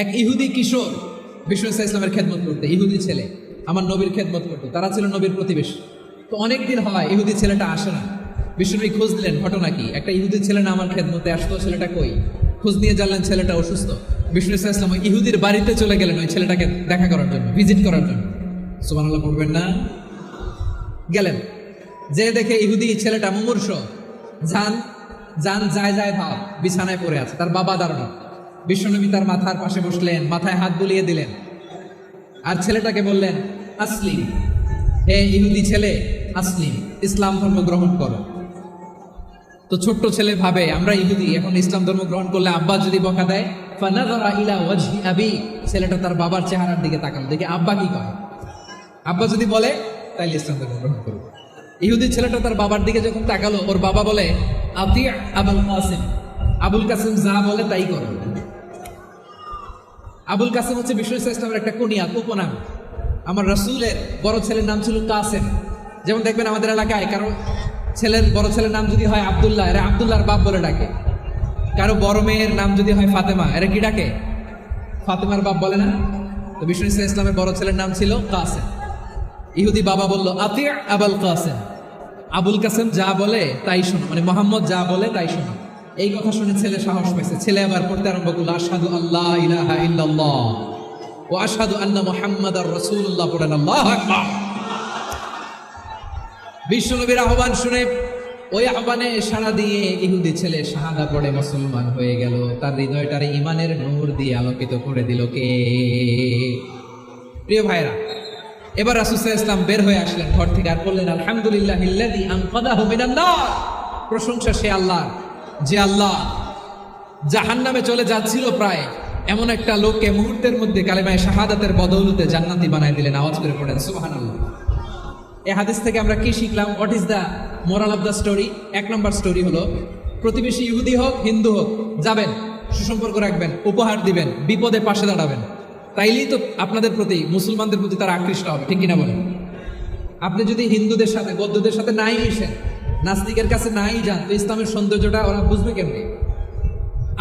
এক ইহুদি কিশোর বিষ্ণু ইসলামের খেদমত করতে, ইহুদি ছেলে আমার নবীর খেদমত করতো, তারা ছিল নবীর প্রতিবেশী। তো অনেকদিন হয় ইহুদি ছেলেটা আসে না। বিষ্ণুনবী খোঁজ দিলেন, ঘটনা কি? একটা ইহুদি ছেলে না আমার খেদমতে আসতো, ছেলেটা কই? খোঁজ নিয়ে জানলেন ছেলেটা অসুস্থ। বিষ্ণু ইসলাম ইহুদির বাড়িতে চলে গেলেন ওই ছেলেটাকে দেখা করার জন্য, ভিজিট করার জন্য। সুবহানাল্লাহ পড়বেন না? গেলেন, যে দেখে ইহুদি ছেলেটা মুমূর্ষ, যায় ভাব, বিছানায় পড়ে আছে, তার বাবা দাঁড়ানো। বিশ্বনবী তার মাথার পাশে বসলেন, মাথায় হাত বুলিয়ে দিলেন, আর ছেলেটাকে বললেন, আসলিম, হে ইহুদি ছেলে, আসলিম, ইসলাম ধর্ম গ্রহণ করো। তো ছোট্ট ছেলে ভাবে আমরা ইহুদি, এখন ইসলাম ধর্ম গ্রহণ করলে আব্বা যদি বকা দেয়। ফানাযারা ইলা ওয়াজহি আবি, ছেলেটা তার বাবার চেহারার দিকে তাকালো, দেখে আব্বা কি কয়। আব্বা যদি বলে তাইলে ইসলাম ধর্ম গ্রহণ করবো। ইহুদি ছেলেটা তার বাবার দিকে যখন তাকালো, ওর বাবা বলে, আতি আবুল কাসিম, আবুল কাসিম যা বলে তাই করো। আবুল কাসিম হচ্ছে বিষ্ণু ইসলামের একটা কুনিয়াত, উপনাম। আমার রাসূলের বড় ছেলের নাম ছিল কাসেম। যেমন দেখবেন আমাদের এলাকায় কারো বড় ছেলের নাম যদি হয় আব্দুল্লাহ, এরা আব্দুল্লাহর বাপ বলে ডাকে। কারো বড় মেয়ের নাম যদি হয় ফাতেমা, এরা কি ডাকে? ফাতেমার বাপ বলে না? তো বিষ্ণু ইসলামের বড় ছেলের নাম ছিল কাসেম। ইহুদি বাবা বলল, আতি আবুল কাসেম, আবুল কাসেম যা বলে তাই শোনো, মানে মোহাম্মদ যা বলে তাই শোনো। এই কথা শুনে ছেলে সাহস পাইছে, ছেলে আবার পড়তে আরম্ভ করলো, আশহাদু আল্লাহ ইলাহা ইল্লাল্লাহ ওয়া আশহাদু আন্না মুহাম্মাদার রাসূলুল্লাহ, পড়েন আল্লাহু আকবার। বিশ্বনবীর আহ্বান শুনে ওই আহ্বানে সাড়া দিয়ে ইহুদি ছেলে শাহাদা পড়ে মুসলমান হয়ে গেল। তার হৃদয়টারে ঈমানের নূর দিয়ে আলোকিত করে দিল কে? প্রিয় ভাইরা, এবার রাসূল সাল্লাল্লাহু আলাইহি ওয়াসাল্লাম বের হয়ে আসলেন ঘর থেকে, আর বললেন, আলহামদুলিল্লাহিল্লাযী আনকাযাহু মিনান নার, প্রশংসা সে আল্লাহ, যে আল্লাহ জাহান্নামে চলে যাচ্ছিল প্রায় এমন একটা লোককে মুহূর্তের মধ্যে কালেমায়ে শাহাদাতের বদৌলতে জান্নাতি বানায় দিলেন। আওয়াজ করে পড়েন সুবহানাল্লাহ। এই হাদিস থেকে আমরা কি শিখলাম? What is the moral of the story? এক নম্বর স্টোরি হলো, প্রতিবেশী ইহুদি হোক হিন্দু হোক, যাবেন, সুসম্পর্ক রাখবেন, উপহার দিবেন, বিপদে পাশে দাঁড়াবেন। তাইলেই তো আপনাদের প্রতি, মুসলমানদের প্রতি তারা আকৃষ্ট হবে, ঠিক কিনা বলেন? আপনি যদি হিন্দুদের সাথে বৌদ্ধদের সাথে নাই মিশেন, নাস্তিকের কাছে নাই যান, তো ইসলামের সৌন্দর্যটা ওরা বুঝবে কেমনি?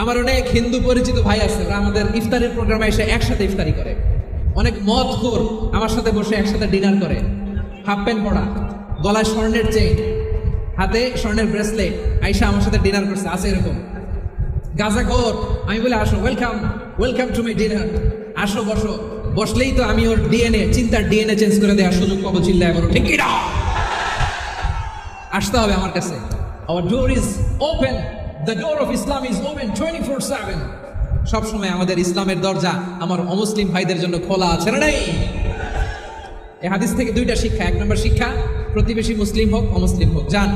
আমার অনেক হিন্দু পরিচিত ভাই আছে, ওরা আমাদের ইফতারের প্রোগ্রামে এসে একসাথে ইফতারি করে। অনেক মদখোর আমার সাথে বসে একসাথে ডিনার করে, হাফ প্যান্ট পরা, গলায় স্বর্ণের চেইন, হাতে স্বর্ণের ব্রেসলেট, আইসা আমার সাথে ডিনার করছে, আছে এরকম। গাঁজাখোর, আমি বলে, আসো, ওয়েলকাম টু মাই ডিনার, আসো বসো। বসলেই তো আমি ওর চিন্তার ডিএনএ চেঞ্জ করে দেওয়ার সুযোগ পাবো, চিল্লায় বলো ঠিক কিনা? আসতে হবে আমার কাছে। Our door is open, the door of Islam is open 24/7। সব সময় আমাদের ইসলামের দরজা আমার অমুসলিম ভাইদের জন্য খোলা আছে না নাই? এই হাদিস থেকে দুইটা শিক্ষা। এক নম্বর শিক্ষা, প্রতিবেশী মুসলিম হোক অমুসলিম হোক, যান,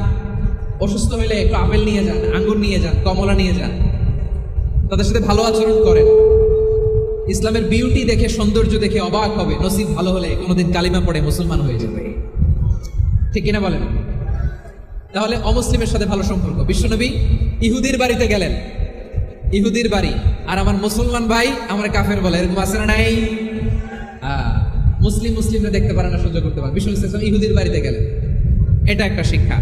অসুস্থ হইলে একটু আপেল নিয়ে যান, আঙ্গুর নিয়ে যান, কমলা নিয়ে যান, তাদের সাথে ভালো আচরণ করেন। ইসলামের বিউটি দেখে, সৌন্দর্য দেখে অবাক হবে, নসিব ভালো হলে কোনোদিন কালিমা পড়ে মুসলমান হয়ে যাবে, ঠিক কিনা বলেন? তাহলে অমুসলিমের সাথে ভালো সম্পর্ক। বিশ্বনবী ইহুদির বাড়িতে গেলেন, ইহুদির বাড়ি, আর আমার মুসলমান ভাই আমার কাফের বলে, এরকম আছে না নাই? মুসলিমরা দেখতে পারে না, সহ্য করতে পারে। বিশ্বনবী ইহুদির বাড়িতে গেলেন, এটা একটা শিক্ষা।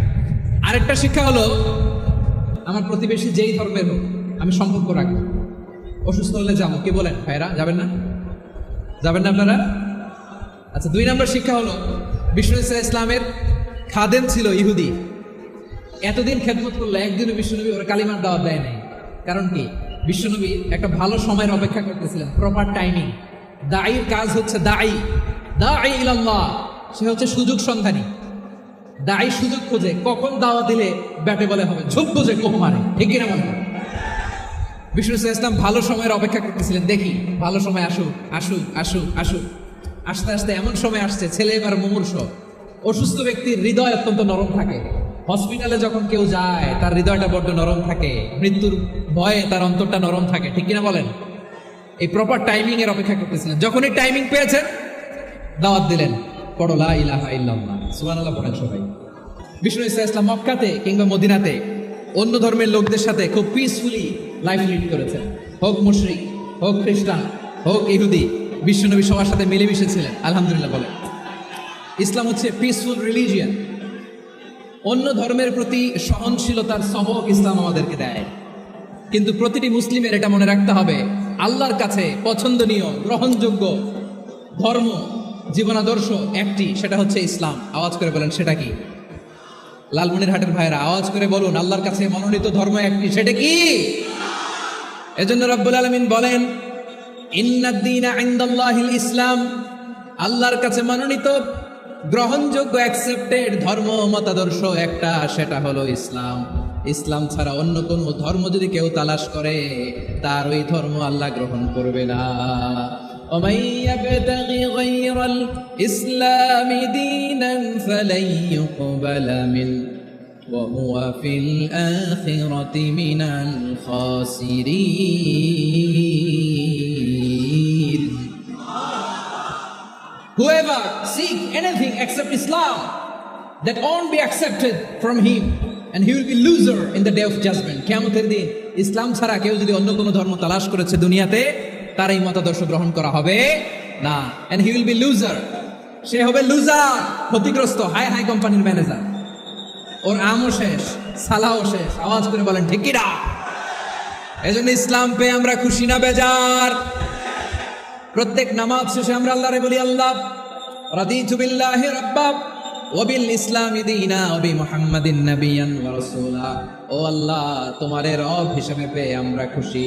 আরেকটা শিক্ষা হলো, আমার প্রতিবেশী যেই ধর্মের হোক আমি সম্পর্ক রাখবো। অসুস্থ হলে যাবো, কে বলেন ভাইরা? যাবেন না আপনারা? আচ্ছা, 2 নম্বর শিক্ষা হলো, বিষ্ণু ইসলামের খাদেম ছিল ইহুদি, এতদিন খেদমত করলো, একদিনও বিশ্বনবী ওরা কালিমার দাওয়াত দেয় নাই। কারণ কি? বিশ্বনবী একটা ভালো সময়ের অপেক্ষা করতেছিলেন, প্রপার টাইমিং। দাঈর কাজ হচ্ছে দাঈ ইলাল্লাহ, সে হচ্ছে সুযোগ সন্ধানী। দাঈ সুযোগ খোঁজে, কখন দাওয়াত দিলে ব্যাটে বলে হবে, ঝোপ বোঝে কোপ মারে, ঠিক কিনা বলেন? বিষ্ণু ইসলাম ভালো সময়ের অপেক্ষা করতেছিলেন, দেখি ভালো সময় আসুক। আস্তে আস্তে এমন সময় আসছে, ছেলে এবার মুমূর্ষ। অসুস্থ ব্যক্তির হৃদয় অত্যন্ত নরম থাকে। হসপিটালে যখন কেউ যায় তার হৃদয়টা বড্ড নরম থাকে, মৃত্যুর ভয়ে তার অন্তরটা নরম থাকে, ঠিক কিনা বলেন? এই প্রপার টাইমিং এর অপেক্ষা করতেছিলেন। যখন এই টাইমিং পেয়েছেন, দাওয়াত দিলেন, পড়ো লা ইলাহা ইল্লাল্লাহ, সুবহানাল্লাহ পড়েন সবাই। বিষ্ণু ইসলাম মক্কাতে কিংবা মদিনাতে অন্য ধর্মের লোকদের সাথে খুব পিসফুলি লাইফ লিড করেছেন। হোক মুশরিক, হোক খ্রিস্টান, হোক ইহুদি, বিশ্বনবী সবার সাথে মিলেমিশে ছিলেন। আলহামদুলিল্লাহ বলে, ইসলাম হচ্ছে পিসফুল রিলিজিয়ান। অন্য ধর্মের প্রতি সহনশীলতার সবক ইসলাম আমাদেরকে দেয়। কিন্তু প্রতিটি মুসলিমের এটা মনে রাখতে হবে, আল্লাহর কাছে পছন্দনীয় গ্রহণযোগ্য ধর্ম জীবনাদর্শ একটি, সেটা হচ্ছে ইসলাম। আওয়াজ করে বলেন সেটা কি? লালমনিরহাটের ভাইরা আওয়াজ করে বলুন, আল্লাহর কাছে মনোনীত ধর্ম একটি, সেটা কি? এজন্য রব্বুল আলামিন বলেন ইন্নাদ-দীনা ইনদাল্লাহিল ইসলাম, আল্লাহর কাছে মনোনীত গ্রহণযোগ্য অ্যাকসেপ্টেড ধর্ম মতাদর্শ একটা, সেটা হলো ইসলাম। ইসলাম ছাড়া অন্য কোন ধর্ম যদি কেউ তালাশ করে, তার ওই ধর্ম আল্লাহ গ্রহণ করবে না। ومن يبتغي غير الإسلام دينا فلن يقبل منه وهو في الآخرة من الخاسرين. Whoever seek anything except Islam, that won't be accepted from him, and he will be loser in the day of judgment. কিয়ামতের দিন ইসলাম ছাড়া কেউ যদি অন্য কোনো ধর্ম তালাশ করেছে দুনিয়াতে, তার এই মতাদর্শ গ্রহণ করা হবে না, and he will be loser. সে হবে লুজার, ক্ষতিগ্রস্ত। হাই হাই কোম্পানির ম্যানেজার, ওর আমও শেষ, সালাও শেষ। আওয়াজ করে বলেন ঠিক কি না? এজন্য ইসলাম পেয়ে আমরা খুশি না বেজার? প্রত্যেক নামাজ শেষে আমরা আল্লাহরে বলি, আল্লাহ রাদিতু বিল্লাহি রাব্বা ওয়া বিল ইসলামি দীনা ওয়া বি মুহাম্মাদিন নাবিয়্যান ওয়া রাসূলা। ও আল্লাহ, তোমারে রব হিসেবে পেয়ে আমরা খুশি।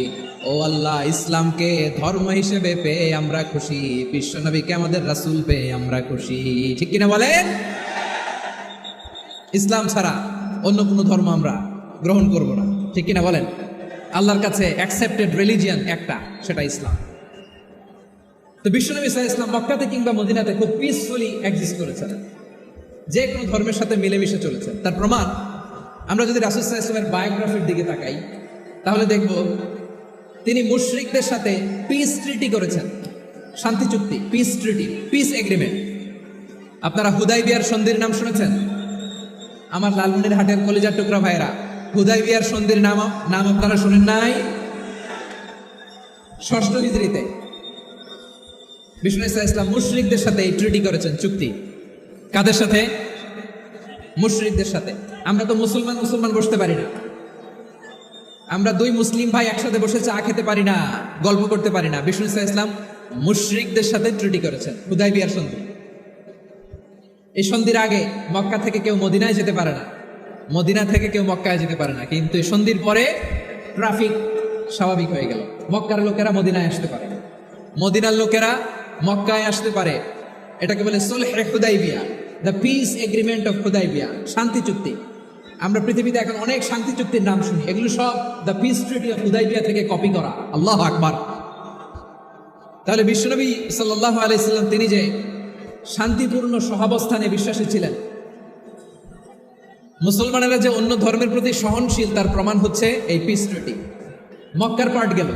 ও আল্লাহ, ইসলামকে ধর্ম হিসেবে পেয়ে আমরা খুশি। বিশ্ব নবীকে আমাদের রাসূল পেয়ে আমরা খুশি। ঠিক কিনা বলেন? ইসলাম ছাড়া অন্য কোনো ধর্ম আমরা গ্রহণ করব না। ঠিক কিনা বলেন? আল্লাহর কাছে অ্যাকসেপ্টেড রিলিজিয়ান একটা, সেটা ইসলাম। তো বিশ্বনবী সাল্লাল্লাহু আলাইহি ওয়াসাল্লাম মক্কাতে কিংবা মদিনাতে খুব পিসফুলি এক্সিস্ট করেছেন, যে কোনো ধর্মের সাথে মিলেমিশে চলেছেন। তার প্রমাণ আমরা যদি রাসূল সাল্লাল্লাহু আলাইহি ওয়াসাল্লামের বায়োগ্রাফির দিকে তাকাই, তাহলে দেখব তিনি মুশরিকদের সাথে পিস ট্রিটি করেছেন, শান্তি চুক্তি, পিস ট্রিটি, পিস এগ্রিমেন্ট। আপনারা হুদাইবিয়ার সন্ধির নাম শুনেছেন? আমার লালমনিরহাটের কলিজার টুকরা ভাইরা, হুদাইবিয়ার সন্ধির নাম আপনারা শুনেন নাই? 6ষ্ঠ হিজরিতে বিষ্ণু ইসলাম মুশরিকদের সাথে এই ট্রিটি করেছেন, চুক্তি। কাদের সাথে? মুশরিকদের সাথে। আমরা তো মুসলমান বসতে পারি না, আমরা দুই মুসলিম ভাই একসাথে বসে চা খেতে পারি না, গল্প করতে পারি না। বিষ্ণু ইসলাম মুশরিকদের সাথে ট্রিটি করেছেন, হুদাইবিয়ার সন্ধি। এই সন্ধির আগে মক্কা থেকে কেউ মদিনায় যেতে পারে না, মদিনা থেকে কেউ মক্কায় যেতে পারে না। কিন্তু এই সন্ধির পরে ট্রাফিক স্বাভাবিক হয়ে গেল। মক্কার লোকেরা মদিনায় আসতে পারে, মদিনার লোকেরা মক্কায় আসতে পারে। এটাকে বলে সুলহে Hudaibiya, the peace agreement of Hudaibiya, শান্তি চুক্তি। আমরা পৃথিবীতে এখন অনেক শান্তি চুক্তির নাম শুনি, এগুলো সব the piece treaty of Hudaibiya থেকে কপি করা। আল্লাহু আকবার। তাহলে বিশ্বনবী সাল্লাল্লাহু আলাইহি সাল্লাম তিনি যে শান্তিপূর্ণ সহাবস্থানে বিশ্বাসী ছিলেন, মুসলমানেরা যে অন্য ধর্মের প্রতি সহনশীল, তার প্রমাণ হচ্ছে এই পিস ট্রিটি। মক্কার পার্ট গেল,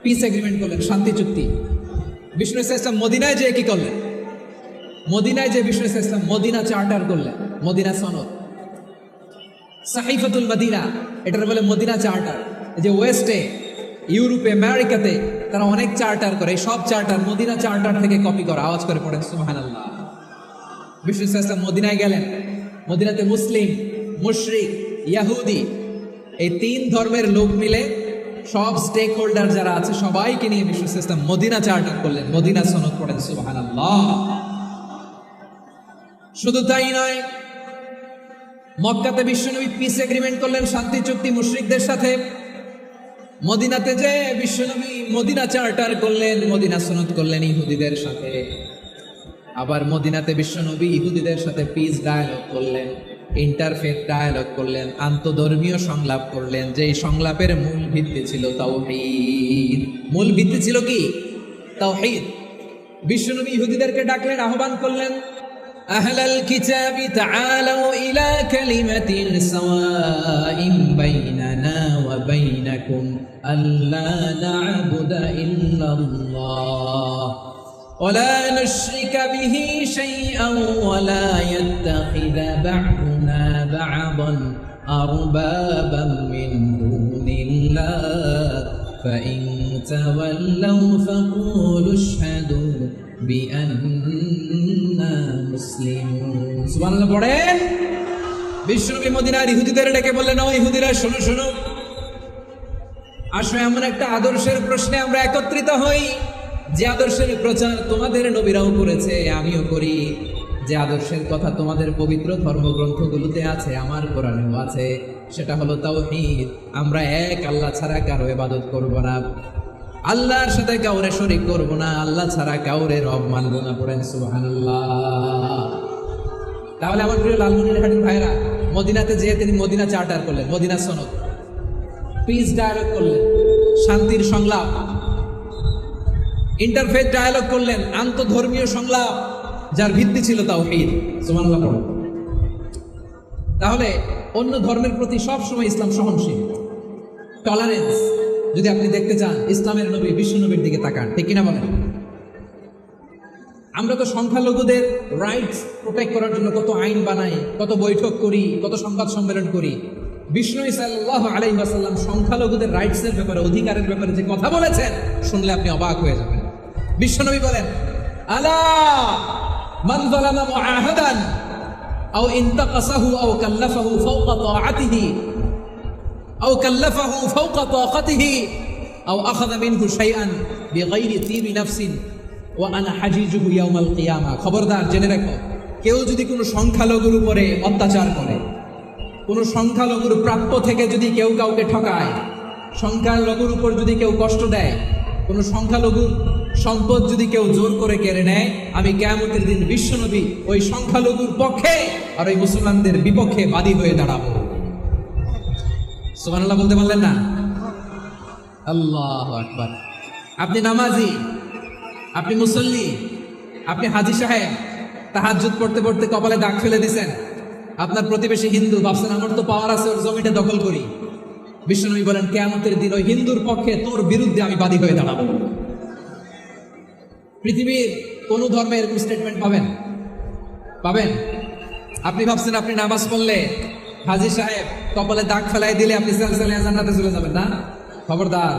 পিস এগ্রিমেন্ট করলেন, শান্তি চুক্তি। বিষ্ণু ইসলাম মদিনায় যে কি করলেন? মদিনায় যে বিষ্ণু ইসলাম মদিনা চার্টার করলেন, মদিনা সনদ, সাহিফাতুল মদিনা, এটার বলে মদিনা চার্টার। যে ওয়েস্টে, ইউরোপে, আমেরিকাতে তারা অনেক চার্টার করে, সব চার্টার মদিনা চার্টার থেকে কপি করা। আওয়াজ করে পড়েন সুবহানাল্লাহ। বিষ্ণু ইসলাম মদিনায় গেলেন, মদিনাতে মুসলিম, মুশরিক, ইয়াহুদি, এই 3 ধর্মের লোক মিলে সব স্টেক হোল্ডার যারা আছে সবাইকে নিয়ে বিষ্ণু ইসলাম মদিনা চার্টার করলেন, মদিনা সনদ পড়েন সুবহানাল্লাহ। শুধু তাই নয়, মক্কাতে বিশ্বনবী পিস এগ্রিমেন্ট করলেন, শান্তি চুক্তি মুশরিকদের সাথে। মদিনাতে যে বিশ্বনবী মদিনা চার্টার করলেন, মদিনা সনদ করলেন ইহুদিদের সাথে। আবার মদিনাতে বিশ্বনবী ইহুদিদের সাথে পিস ডায়ালগ করলেন, ইন্টারফেথ ডায়ালগ করলেন, আন্তধর্মীয় সংলাপ করলেন। যেই সংলাপের মূল ভিত্তি ছিল তাওহীদ। মূল ভিত্তি ছিল কি? তাওহীদ। বিশ্বনবী ইহুদিদেরকে ডাকলেন, আহ্বান করলেন, আহলাল কিতাবি তাআলাউ ইলা কালিমাতিন সাওয়াইন বাইনানা ওয়া বাইনাকুম আল্লা না'বুদা ইল্লাল্লাহ ওয়া লা নুশরিকা বিহি শাইআন ওয়া লা ইয়াত্তাখিযা বা'দুনা বা'দান আরবাবান মিন দুনিল্লাহ ফাইন তাওয়াল্লাউ ফাকুলু আশহাদু বিআন্না মুসলিমুন। সুবহানাল্লাহ পড়েন। বিশ্বনবী মদিনার ইহুদিদের ডেকে বললেন, ও ইহুদিরা শোনো শোনো, আসলে এমন একটা আদর্শের প্রশ্নে আমরা একত্রিত হই, যে আদর্শের প্রচার তোমাদের নবীরাও করেছে, আমিও করি। যে আদর্শের কথা তোমাদের পবিত্র ধর্মগ্রন্থগুলোতে আছে, আমার কোরআনেও আছে, সেটা হলো তাওহীদ। আমরা এক আল্লাহ ছাড়া কারো ইবাদত করব না, আল্লাহর সাথে কাউরে শরীক করব না, আল্লাহ ছাড়া কাউরে রব মানব না। পড়েন সুবহানাল্লাহ। তাহলে আমার প্রিয় লালমনিরহাটের ভাইরা, মদিনাতে যেয়ে তিনি মদিনা চার্টার করলেন, মদিনা সনদ, পিস ডায়ালগ করলেন, শান্তির সংলাপ, ইন্টারফেথ ডায়ালগ করলেন, আন্তধর্মীয় সংলাপ, যার ভিত্তি ছিল তাওহীদ। সুবহানাল্লাহ পড়ুন। তাহলে অন্য ধর্মের প্রতি সব সময় ইসলাম সহনশীল, টলারেন্স। যদি আপনি দেখতে চান ইসলামের নবী, বিশ্ব নবীর দিকে তাকান, ঠিক কিনা বলেন? আমরা তো সংখ্যালঘুদের রাইটস প্রোটেক্ট করার জন্য কত আইন বানাই, কত বৈঠক করি, কত সংবাদ সম্মেলন করি। বিষ্ণু সাল্লাল্লাহু আলাইহি ওয়াসাল্লাম সংখ্যালঘুদের রাইটসের ব্যাপারে, অধিকারের ব্যাপারে যে কথা বলেছেন, শুনলে আপনি অবাক হয়ে যাবেন। বিশ্বনবী বলেন, আলা মান যালামা মুআহাদান আও ইনতাকাসাহু আও কাল্লাফাহু ফাওকা তাআতিহি আও কাল্লাফাহু ফাওকা তাকাতিহি আও আখাযা মিনহু শাইআন বিগাইরি তিবি নাফসিন ওয়া আনা হাজিজুহু ইয়াউমাল কিয়ামা। খবরদার, জেনে রাখো, কেউ যদি কোনো সংখ্যালঘুর উপরে অত্যাচার করে, কোনো সংখ্যালঘুর প্রাপ্য থেকে যদি কেউ কাউকে ঠকায়, সংখ্যালঘুর উপর যদি কেউ কষ্ট দেয়, কোনো সংখ্যালঘুর সম্পদ যদি কেউ জোর করে কেড়ে নেয়, আমি কিয়ামতের দিন বিশ্বনবী ওই সংখ্যালঘুর পক্ষে আর ওই মুসলমানদের বিপক্ষে বাদী হয়ে দাঁড়াবো। সুবহানাল্লাহ বলতে পারলেন না? আল্লাহু আকবার। আপনি নামাজি, আপনি মুসল্লি, আপনি হাজী সাহেব, তাহাজ্জুদ পড়তে পড়তে কপালে দাগ ফেলে দিছেন, আপনার প্রতিবেশী হিন্দু, ভাবছেন আমার তো পাওয়ার আছে, ওর জমিটা দখল করি। বিশ্বনবী বলেন, কিয়ামতের দিন ওই হিন্দুর পক্ষে, তোর বিরুদ্ধে আমি বাদী হয়ে দাঁড়াবো। পৃথিবীর কোন ধর্মে এরকম স্টেটমেন্ট পাবেন? পাবেন? আপনি ভাবছেন আপনি নামাজ পড়লে, হাজী সাহেব কপালে দাগ ফেলাই দিলে আপনি সালসালে জান্নাতে চলে যাবেন না? খবরদার।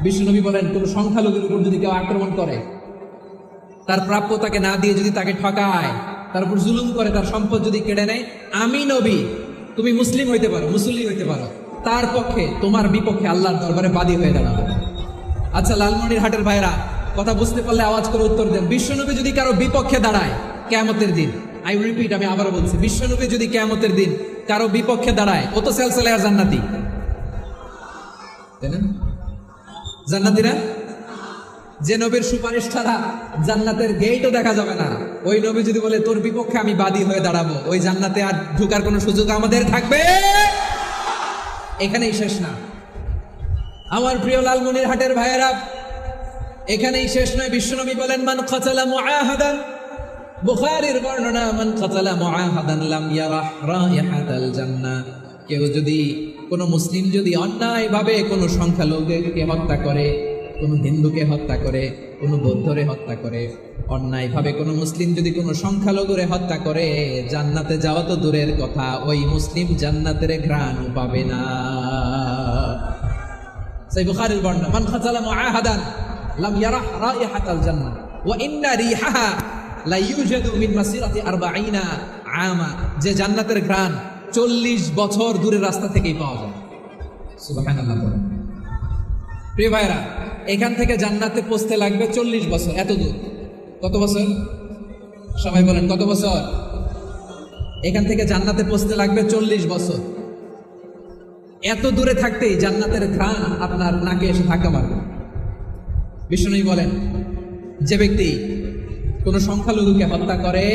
বিশ্বনবী বলেন, কোন সংখ্যালঘুর উপর যদি কেউ আক্রমণ করে, তার প্রাপ্য তাকে না দিয়ে যদি তাকে ঠকায়, তার উপর জুলুম করে, তার সম্পদ যদি কেড়ে নেয়, আমি নবী, তুমি মুসলিম হইতে পারো, মুসল্লি হইতে পারো, তার পক্ষে, তোমার বিপক্ষে আল্লাহর দরবারে বাদী হয়ে দাঁড়াবো। আচ্ছা লালমনিরহাটের ভাইরা, কথা বুঝতে পারলে আওয়াজ করে উত্তর দেন। বিশ্বনবী যদি কারো বিপক্ষে দাঁড়ায় কিয়ামতের দিন, আই রিপিট, আমি আবারও বলছি, বিশ্বনবী যদি কিয়ামতের দিন কারো বিপক্ষে দাঁড়ায়, ও তো সালসালে আর জান্নাতি, তাই না? জান্নাতি না? যে নবীর সুপারিশ ছাড়া জান্নাতের গেটও দেখা যাবে না, ওই নবী যদি বলে তোর বিপক্ষে আমি বাদী হয়ে দাঁড়াবো, ওই জান্নাতে আর ঢোকার কোনো সুযোগ আমাদের থাকবে? এখানেই শেষ না আমার প্রিয় লালমনিরহাটের ভাইয়েরা, এখানেই শেষ নয়। বিশ্বনবী বলেন, মান কাতালা মুআহাদান, বুখারীর বর্ণনা, মান কাতালা মুআহাদান লাম ইয়ারাহ রাইহাতাল জান্নাহ। কেউ যদি, কোনো মুসলিম যদি অন্যায়ভাবে কোনো সংখ্যালঘুকে হত্যা করে, কোনো হিন্দুকে হত্যা করে, কোনো বৌদ্ধরে হত্যা করে, অন্যায়ভাবে কোনো মুসলিম যদি কোনো সংখ্যালঘুরে হত্যা করে, জান্নাতে যাওয়া তো দূরের কথা, ওই মুসলিম জান্নাতের ঘ্রাণও পাবে না। সেই বুখারীর বর্ণনা, মান কাতালা মুআহাদান লাম ইয়ারাহ রাইহাতাল জান্নাহ ওয়া ইন্না রিহাহা লা ইউজাদু মিন মাসিরাতি 40 আমা। যে জান্নাতের ঘ্রাণ 40 বছর দূরের রাস্তা থেকেই পাওয়া যায়। সুবহানাল্লাহ। প্রিয় ভাইরা, এখান থেকে জান্নাতে পৌঁছতে লাগবে 40 বছর। এত দূর, কত বছর? সবাই বলেন কত বছর? এখান থেকে জান্নাতে পৌঁছতে লাগবে 40 বছর। এত দূরে থাকতেই জান্নাতের ঘ্রাণ আপনার নাকে এসে ধাক্কা মারবে। বিষ্ণুই বলেন, যে ব্যক্তি কোন সংখ্যালঘুকে হত্যা করে,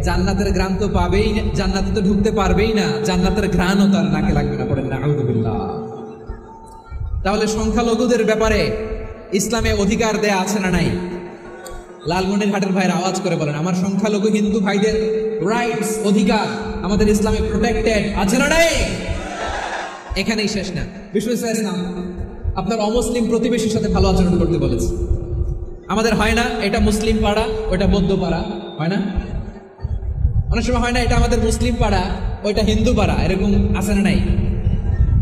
জান্নাতের ঘ্রাণ তো পাবেই না, জান্নাতে তো ঢুকতে পারবেই না, জান্নাতের ঘ্রাণও তার নাকে লাগবে না। পড়েন না আউযুবিল্লাহ। তাহলে সংখ্যালঘুদের ব্যাপারে ইসলামে অধিকার দেয়া আছে না নাই? লালমনিরহাটের ভাইরা আওয়াজ করে বলেন, আমার সংখ্যালঘু হিন্দু ভাইদের রাইটস, অধিকার আমাদের ইসলামে প্রোটেক্টেড আছে না নাই? এখানেই শেষ না। বিষ্ণু ইসলাম আপনার অমুসলিম প্রতিবেশীর সাথে ভালো আচরণ করতে বলেছে। আমাদের হয় না এটা মুসলিম পাড়া, ওটা বৌদ্ধ পাড়া, হয় না? অনেক সময় হয় না এটা আমাদের মুসলিম পাড়া, ওইটা হিন্দু পাড়া, এরকম আছে না নাই?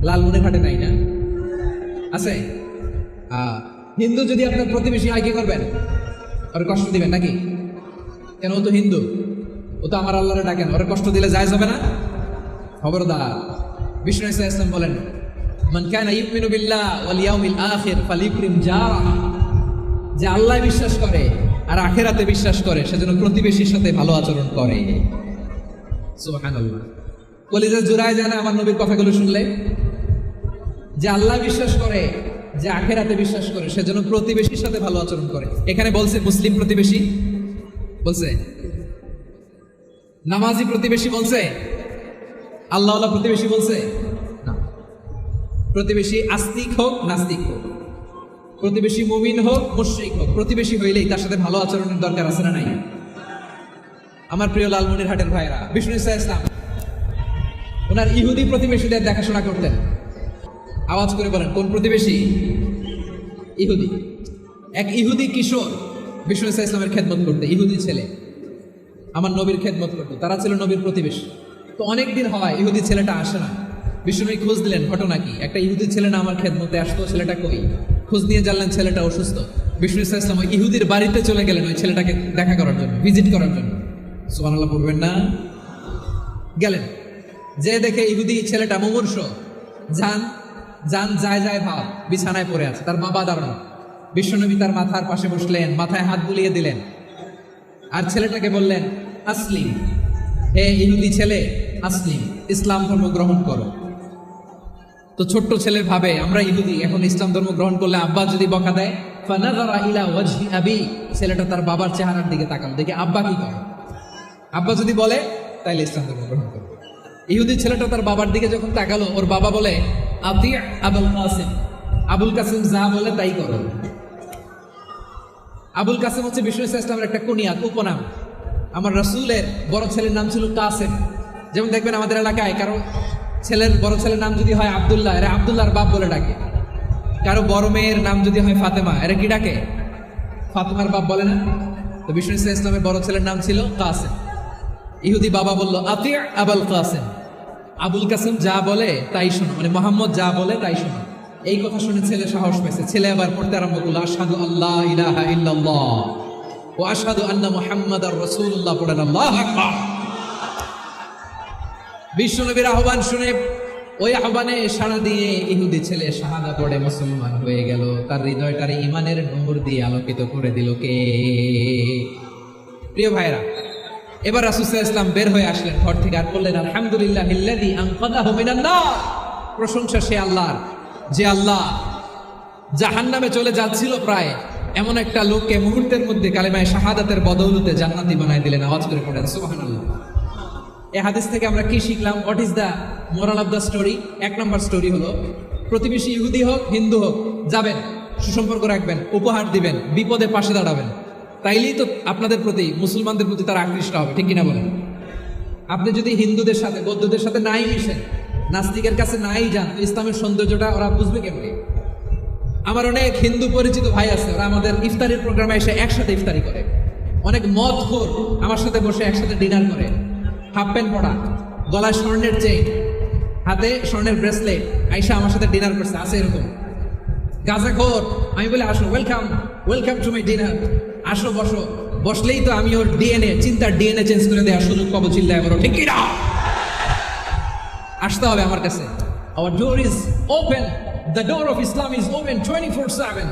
লালমনিরহাটে নাই না? আছে? হিন্দু যদি আপনার প্রতিবেশী হয়, কি করবেন? ওর কষ্ট দিবেন নাকি? কেন? ও তো হিন্দু, ও তো আমার আল্লাহরে ডাকেন, ওর কষ্ট দিলে জায়েজ হবে না? খবরদার। বিষ্ণু ইসলাম বলেন, মান কানা ইউমিনু বিল্লাহ ওয়াল ইয়াউমিল আখির ফালিউকরিম জারাহা, যে আল্লাহ বিশ্বাস করে আর আখিরাতে বিশ্বাস করে সেজন্য প্রতিবেশীর সাথে ভালো আচরণ করে। সুবহানাল্লাহ। কলিজা জুড়ায় যায় না আমার নবীর কথাগুলো শুনলে? যে আল্লাহ বিশ্বাস করে, যে আখিরাতে বিশ্বাস করে সেজন্য প্রতিবেশীর সাথে ভালো আচরণ করে। এখানে বলছে মুসলিম প্রতিবেশী বলছে, নামাজি প্রতিবেশী বলছে, আল্লাহওয়ালা প্রতিবেশী বলছে না। প্রতিবেশী আস্তিক হোক নাস্তিক হোক, প্রতিবেশী মুমিন হোক মুশরিক হোক, প্রতিবেশী হইলেই তার সাথে ভালো আচরণের দরকার আছে না নাই? আমার প্রিয় লালমনিরহাটের ভাইরা, বিষ্ণু ইসা ইসলাম ওনার ইহুদি প্রতিবেশীদের দেখাশোনা করতেন। আওয়াজ করে বলেন কোন প্রতিবেশী? ইহুদি। এক ইহুদি কিশোর বিষ্ণু ইসা ইসলামের খেদমত করতে, ইহুদি ছেলে আমার নবীর খেদমত করতো, তারা ছিল নবীর প্রতিবেশী। তো অনেকদিন হয় ইহুদি ছেলেটা আসে না। বিষ্ণু খোঁজ দিলেন, ঘটনা কি? একটা ইহুদি ছেলে না আমার খেদমতে আসতো, ছেলেটা কই? খোঁজ নিয়ে জানলেন ছেলেটা অসুস্থ। বিষ্ণু ইসা ইসলাম ওই ইহুদির বাড়িতে চলে গেলেন ওই ছেলেটাকে দেখা করার জন্য, ভিজিট করার জন্য। সুবহানাল্লাহ পড়বেন না? গেলেন, যে দেখে ইহুদি ছেলেটা মুমূর্ষ, যান যায় যায় ভাব, বিছানায় পড়ে আছে, তার বাবা দাঁড়ানো। বিশ্বনবী তার মাথার পাশে বসলেন, মাথায় হাত বুলিয়ে দিলেন আর ছেলেটাকে বললেন আসলিম, হে ইহুদি ছেলে আসলিম, ইসলাম ধর্ম গ্রহণ করো। তো ছোট্ট ছেলে ভাবে আমরা ইহুদি, এখন ইসলাম ধর্ম গ্রহণ করলে আব্বা যদি বকা দেয়। ফানাযারা ইলা ওয়াজহি আবি, ছেলেটা তার বাবার চেহারার দিকে তাকালো, দেখে আব্বা কি করে। আব্বা যদি বলে তাইলে ইসলাম ধর্ম গ্রহণ করো। ইহুদি ছেলেটা তার বাবার দিকে যখন তাকালো, ওর বাবা বলে আতি আবুল কাসিম, আবুল কাসিম যা বলে তাই করো। আবুল কাসিম হচ্ছে বিষ্ণু ইসলামের একটা কুনিয়াত, উপনাম। আমার রাসূলের বড় ছেলের নাম ছিল কাসেম। যেমন দেখবেন আমাদের এলাকায় কারো বড় ছেলের নাম যদি হয় আব্দুল্লাহ, এরা আব্দুল্লাহর বাপ বলে ডাকে। কারো বড় মেয়ের নাম যদি হয় ফাতেমা, এরা কি ডাকে? ফাতেমার বাপ বলে না? তো বিষ্ণু ইসলামের বড় ছেলের নাম ছিল কাসেম। ইহুদি বাবা বলল আতি আবুল কাসেম, আবুল কাসেম যা বলে তাই শোনো, মানে মোহাম্মদ যা বলে তাই শোনো। এই কথা শুনে ছেলে সাহস পেয়েছে, ছেলে আবার পড়তে আরম্ভ করলো আশহাদু আল্লাহ ইলাহা ইল্লাল্লাহ ওয়া আশহাদু আন্না মুহাম্মাদার রাসূলুল্লাহ, পড়েন আল্লাহু আকবার। বিশ্বনবীর আহ্বান শুনে ওই আহ্বানে সাড়া দিয়ে ইহুদি ছেলে শাহাদা পড়ে মুসলমান হয়ে গেল। তার হৃদয়টারে ঈমানের নূর দিয়ে আলোকিত করে দিল কে? প্রিয় ভাইরা, এবার রাসূল সাল্লাল্লাহু আলাইহি ওয়াসাল্লাম বের হয়ে আসলেন ঘর থেকে আর বললেন আলহামদুলিল্লাহিল্লাযী আনকাযাহু মিনান নার, প্রশংসা সে আল্লাহর যে আল্লাহ জাহান্নামে চলে যাচ্ছিল প্রায় এমন একটা লোককে মুহূর্তের মধ্যে কালেমায়ে শাহাদাতের বদৌলতে জান্নাতি বানায় দিলেন। আওয়াজ করে পড়েন সুবহানাল্লাহ। এই হাদিস থেকে আমরা কি শিখলাম? What is the moral of the story? এক নম্বর স্টোরি হলো, প্রতিবেশী ইহুদি হোক হিন্দু হোক, যাবেন, সুসম্পর্ক রাখবেন, উপহার দিবেন, বিপদে পাশে দাঁড়াবেন। তাইলেই তো আপনাদের প্রতি, মুসলমানদের প্রতি তারা আকৃষ্ট হবে, ঠিক কিনা বলেন? আপনি যদি হিন্দুদের সাথে বৌদ্ধদের সাথে নাই মিশেন, নাস্তিকের কাছে নাই যান, তো ইসলামের সৌন্দর্যটা ওরা বুঝবে কেমনি? আমার অনেক হিন্দু পরিচিত ভাই আছে, ওরা আমাদের ইফতারির প্রোগ্রামে এসে একসাথে ইফতারি করে। অনেক মদখোর আমার সাথে বসে একসাথে ডিনার করে, হাফ প্যান্ট পরা, গলায় স্বর্ণের চেইন, হাতে স্বর্ণের ব্রেসলেট, আইসা আমার সাথে ডিনার করছে, আছে এরকম। গাঁজাখোর, আমি বলি আসো, welcome welcome to my dinner, আসো বসো। বসলেই তো আমি ওর চিন্তার ডিএনএ চেঞ্জ করে দেওয়ার সুযোগ পাবো, চিল্লায় বলো ঠিক কিনা? আসতে হবে আমার কাছে। Our door is open, the door of Islam is open 24/7।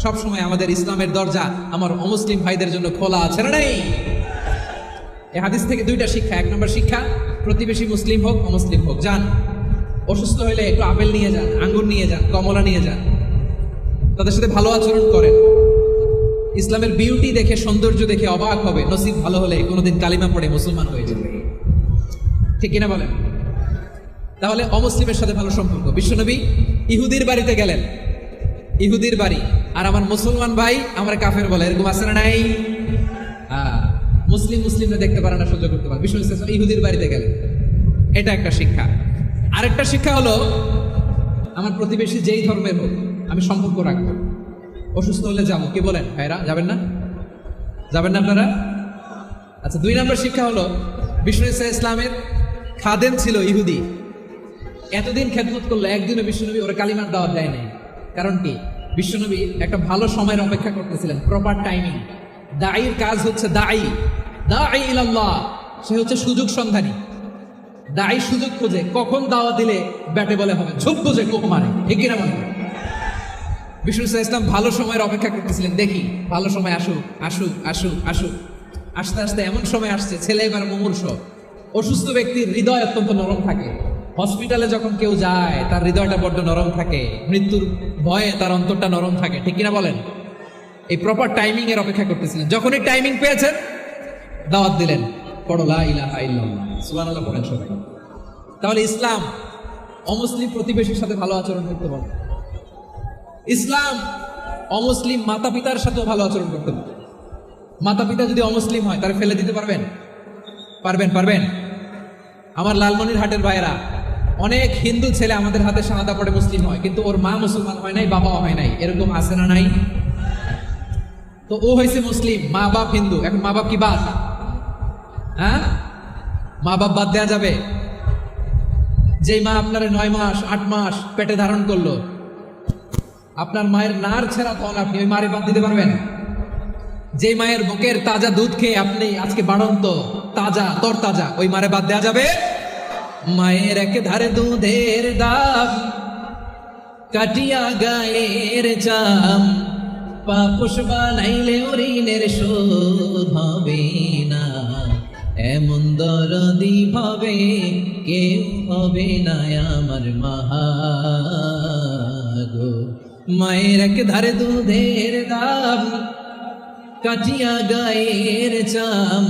সব সময় আমাদের ইসলামের দরজা আমার অমুসলিম ভাইদের জন্য খোলা আছে না নাই? এই হাদিস থেকে দুইটা শিক্ষা। এক নম্বর শিক্ষা, প্রতিবেশী মুসলিম হোক অমুসলিম হোক, যান, অসুস্থ হইলে একটু আপেল নিয়ে যান, আঙ্গুর নিয়ে যান, কমলা নিয়ে যান, তাদের সাথে ভালো আচরণ করেন। ইসলামের বিউটি দেখে, সৌন্দর্য দেখে অবাক হবে, নসিব ভালো হলে কোনোদিন কালিমা পড়ে মুসলমান হয়ে যাবে, ঠিক কিনা বলেন? তাহলে অমুসলিমের সাথে ভালো সম্পর্ক। বিশ্বনবী ইহুদির বাড়িতে গেলেন, ইহুদির বাড়ি, আর আমার মুসলমান ভাই আমার কাফের বলে, এরকম আছে না নাই? মুসলিমরা দেখতে পারে না, সহ্য করতে পারে। বিশ্বনবী ইহুদির বাড়িতে গেলেন, এটা একটা শিক্ষা। আরেকটা শিক্ষা হলো, আমার প্রতিবেশী যেই ধর্মের হোক আমি সম্পর্ক রাখবো। অসুস্থ হলে যাবো, কি বলেন ভাইরা? যাবেন না? যাবেন না আপনারা? আচ্ছা, 2 নম্বর শিক্ষা হলো, বিষ্ণু ইসলামের খাদেম ছিল ইহুদি, এতদিন খেদমত করলো, একদিনও বিশ্বনবী ওরা কালিমার দাওয়াত দেয় নাই। কারণ কি? বিশ্বনবী একটা ভালো সময়ের অপেক্ষা করতেছিলেন, প্রপার টাইমিং। দায়ীর কাজ হচ্ছে দায়ী ইলাল্লাহ, সে হচ্ছে সুযোগ সন্ধানী। দায়ী সুযোগ খোঁজে, কখন দাওয়া দিলে ব্যাটে বলে হবে, ঝোপ বুঝে কোপ মারে, ঠিক কিনা বলে? বিষ্ণু ইসলাম ভালো সময়ের অপেক্ষা করতেছিলেন, দেখি ভালো সময় আসুক আসুক আসুক আসুক। আস্তে আস্তে এমন সময় আসছে, ছেলে এবার মুমূর্ষ। অসুস্থ ব্যক্তির হৃদয় অত্যন্ত নরম থাকে। হসপিটালে যখন কেউ যায় তার হৃদয়টা বড্ড নরম থাকে, মৃত্যুর ভয়ে তার অন্তরটা নরম থাকে, ঠিক কিনা বলেন? এই প্রপার টাইমিং এর অপেক্ষা করতেছিলেন। যখনই টাইমিং পেয়েছেন দাওয়াত দিলেন, পড়ো লা ইলাহা ইল্লাল্লাহ, সুবহানাল্লাহ পড়েন সবাই। তাহলে ইসলাম অমুসলিম প্রতিবেশীর সাথে ভালো আচরণ করতে পারে। ইসলাম অমুসলিম মাতা পিতার সাথেও ভালো আচরণ করতে পারে। মাতা পিতা যদি অমুসলিম হয় তারা ফেলে দিতে পারবেন? পারবেন? পারবেন? আমার লালমনির হাটের ভাইয়েরা, অনেক হিন্দু ছেলে আমাদের হাতে শাহাদা পড়ে মুসলিম হয়, কিন্তু ওর মা মুসলমান হয় নাই, বাবাও হয় নাই, এরকম আছে না নাই? তো ও হয়েছে মুসলিম, মা বাপ হিন্দু, এখন মা বাপ কি বাদ? হ্যাঁ, মা বাপ বাদ দেয়া যাবে? যেই মা আপনার 9 মাস 8 মাস পেটে ধারণ করলো, আপনার মায়ের নার ছেড়া তখন আপনি ওই মারে বাদ দিতে পারবেন? যে মায়ের বুকের তাজা দুধ খেয়ে আপনি আজকে বাড়ন্ত তাজা তরতাজা, ওই মারে বাদ দেয়া যাবে? মায়ের এক ধারে দুধের দাম, কাটিয়া গায়ের চাম, পাপোশ বানাইলে ঋণের শোধ হবে না, এমন দরদি ভাবে কেউ হবে না আমার মাহা গো। মায়ের এক ধারে দুধের দাম, কাটিয়া গায়ের চাম,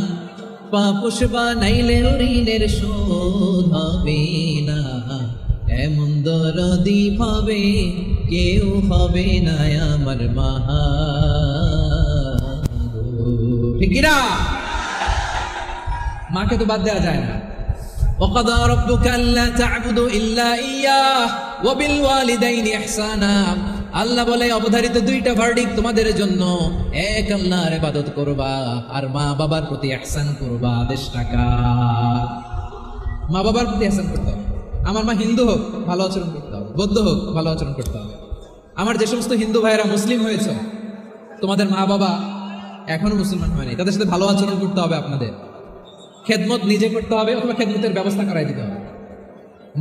পাপোশ বানাইলে ঋণের শোধ হবে না, এমন দরদি ভাবে কেউ হবে না আমার মাহা গো। ঠিক কিনা? মাকে তো বাদ দেওয়া যায় না। وَقَضَى رَبُّكَ أَلَّا تَعْبُدُوا إِلَّا إِيَّاهُ وَبِالْوَالِدَيْنِ إِحْسَانًا। আল্লাহ বলে অবধারিত দুইটা ভার্ডিক তোমাদের জন্য, এক আল্লাহর ইবাদত করবা আর মা বাবার প্রতি ইহসান করবা। আদেশটাকা মা বাবার প্রতি ইহসান করতে হবে। আমার মা হিন্দু হোক ভালো আচরণ করতে হবে, বৌদ্ধ হোক ভালো আচরণ করতে হবে। আমার যে সমস্ত হিন্দু ভাইয়েরা মুসলিম হয়েছে, তোমাদের মা বাবা এখনো মুসলমান হয়নি, তাদের সাথে ভালো আচরণ করতে হবে। আপনাদের খেদমত নিজে করতে হবে অথবা খেদমতের ব্যবস্থা করাই দিতে হবে।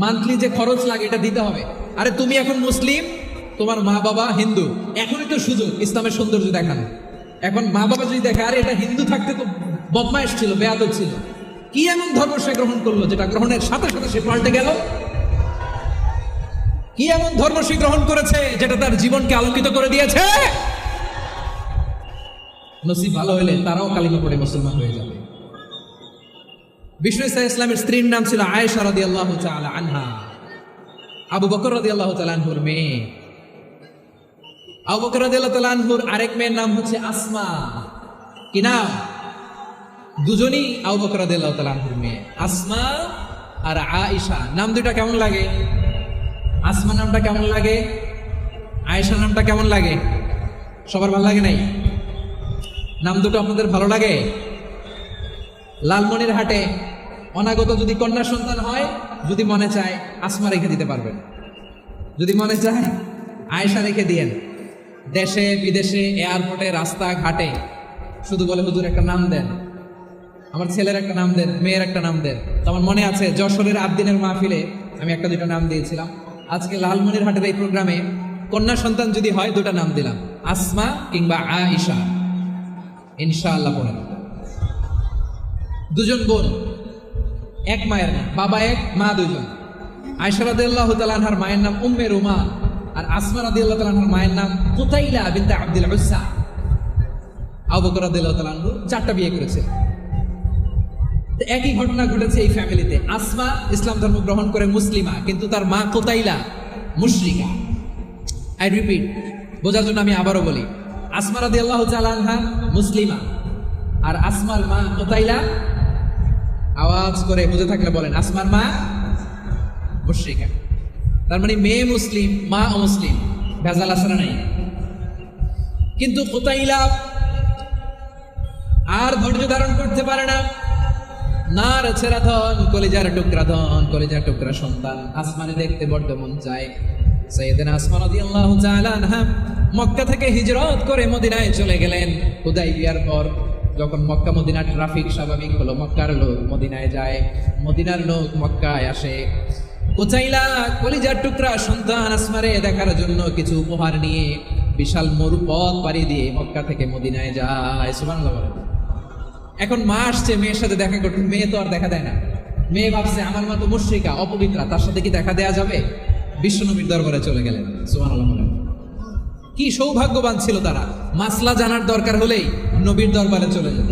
মান্থলি যে খরচ লাগে এটা দিতে হবে। আরে তুমি এখন মুসলিম, তোমার মা বাবা হিন্দু, এখনই তো সুযোগ ইসলামের সৌন্দর্য দেখানো। এখন মা বাবা যদি দেখে আরে এটা হিন্দু থাকতে তো বদমাইশ ছিল, বেয়াদব ছিল, কি এমন ধর্ম সে গ্রহণ করলো যেটা গ্রহণের সাথে সাথে সে পাল্টে গেল? কি এমন ধর্ম সে গ্রহণ করেছে যেটা তার জীবনকে আলোকিত করে দিয়েছে? নসিব ভালো হলে তারাও কালিমা পড়ে মুসলমান হয়ে যাবে। বিষ্ণু ইসলামের স্ত্রীর নাম ছিল আয়েশা রাদিয়াল্লাহু তাআলা আনহা, আবু বকর রাদিয়াল্লাহু তাআলা আনহুর মেয়ে। আবু বকর রাদিয়াল্লাহু তাআলা আনহুর আরেক মেয়ের নাম হচ্ছে আসমা। কি নাম? দুজনই আবু বকর রাদিয়াল্লাহু তাআলা আনহুর মেয়ে, আসমা আর আয়েশা। নাম দুইটা কেমন লাগে? আসমা নামটা কেমন লাগে? আয়েশা নামটা কেমন লাগে? সবার ভালো লাগে নাই? নাম দুটো আপনাদের ভালো লাগে? লালমনির হাটে অনাগত যদি কন্যা সন্তান হয়, যদি মনে চায় আসমা রেখে দিতে পারবেন, যদি মনে চায় আয়েশা রেখে দিয়েন। দেশে বিদেশে এয়ারপোর্টে রাস্তা ঘাটে শুধু বলে হুজুর একটা নাম দেন, আমার ছেলের একটা নাম দেন, মেয়ের একটা নাম দেন। তো আমার মনে আছে যশোরের আবদিনের মাহফিলে আমি একটা দুটো নাম দিয়েছিলাম। আজকে লালমনির হাটের এই প্রোগ্রামে কন্যা সন্তান যদি হয় দুটা নাম দিলাম, আসমা কিংবা আয়েশা। ইনশাআল্লাহ পড়েন। দুজন বোন, এক মায়ের নাম, বাবা এক মা দুজন। আয়েশা রাদিয়াল্লাহু তাআলা আনহার মায়ের নাম উম্মে রুমান, আর আসমা রাদিয়াল্লাহু তাআলা আনহার মায়ের নাম কুতাইলা বিনতে আব্দুল উজ্জা। আবু বকর রাদিয়াল্লাহু তাআলা আনহু 4টা বিয়ে করেছে। তো একই ঘটনা ঘটেছে এই ফ্যামিলিতে। আসমা ইসলাম ধর্ম গ্রহণ করে মুসলিমা, কিন্তু তার মা কুতাইলা মুশরিকা। আই রিপিট, বোঝার জন্য আমি আবারও বলি, আসমা রাদিয়াল্লাহু তাআলা আনহা মুসলিমা, আর আসমার মা কুতাইলা, আওয়াজ করে বুঝে থাকলে বলেন, আসমার মা মুশরিকা। তার মানে মেয়ে মুসলিম, মা অমুসলিম, ভেজাল আছে না নাই? কিন্তু কুতাইলা আর ধৈর্য ধারণ করতে পারে না। নার ছেড়া ধন, কলিজার টুকরা ধন, কলিজার টুকরা সন্তান আসমানে দেখতে বড্ড মন চায়। সাইয়েদনা আসমা রাদিয়াল্লাহু তাআলা আনহা মক্কা থেকে হিজরত করে মদিনায় চলে গেলেন হুদাইবিয়ার পর। যখন মক্কা মদিনার ট্রাফিক স্বাভাবিক হলো, মক্কার লোক মদিনায় যায়, মদিনার লোক মক্কায় আসে। কোচাইলা কলিজার টুকরা সন্তান আসমারে দেখার জন্য কিছু উপহার নিয়ে বিশাল মরুপথ পাড়ি দিয়ে মক্কা থেকে মদিনায় যায়। সুবহানাল্লাহ বলেন। এখন মা আসছে মেয়ের সাথে দেখা করতে, মেয়ে তো আর দেখা দেয় না। মেয়ে ভাবছে আমার মা তো মুশরিকা, অপবিত্রা, তার সাথে কি দেখা দেয়া যাবে? বিশ্বনবীর দরবারে চলে গেলেন। সুবহানাল্লাহ বলেন। কি সৌভাগ্যবান ছিল তারা, মাসলা জানার দরকার হলেই নবীর দরবারে চলে যেত।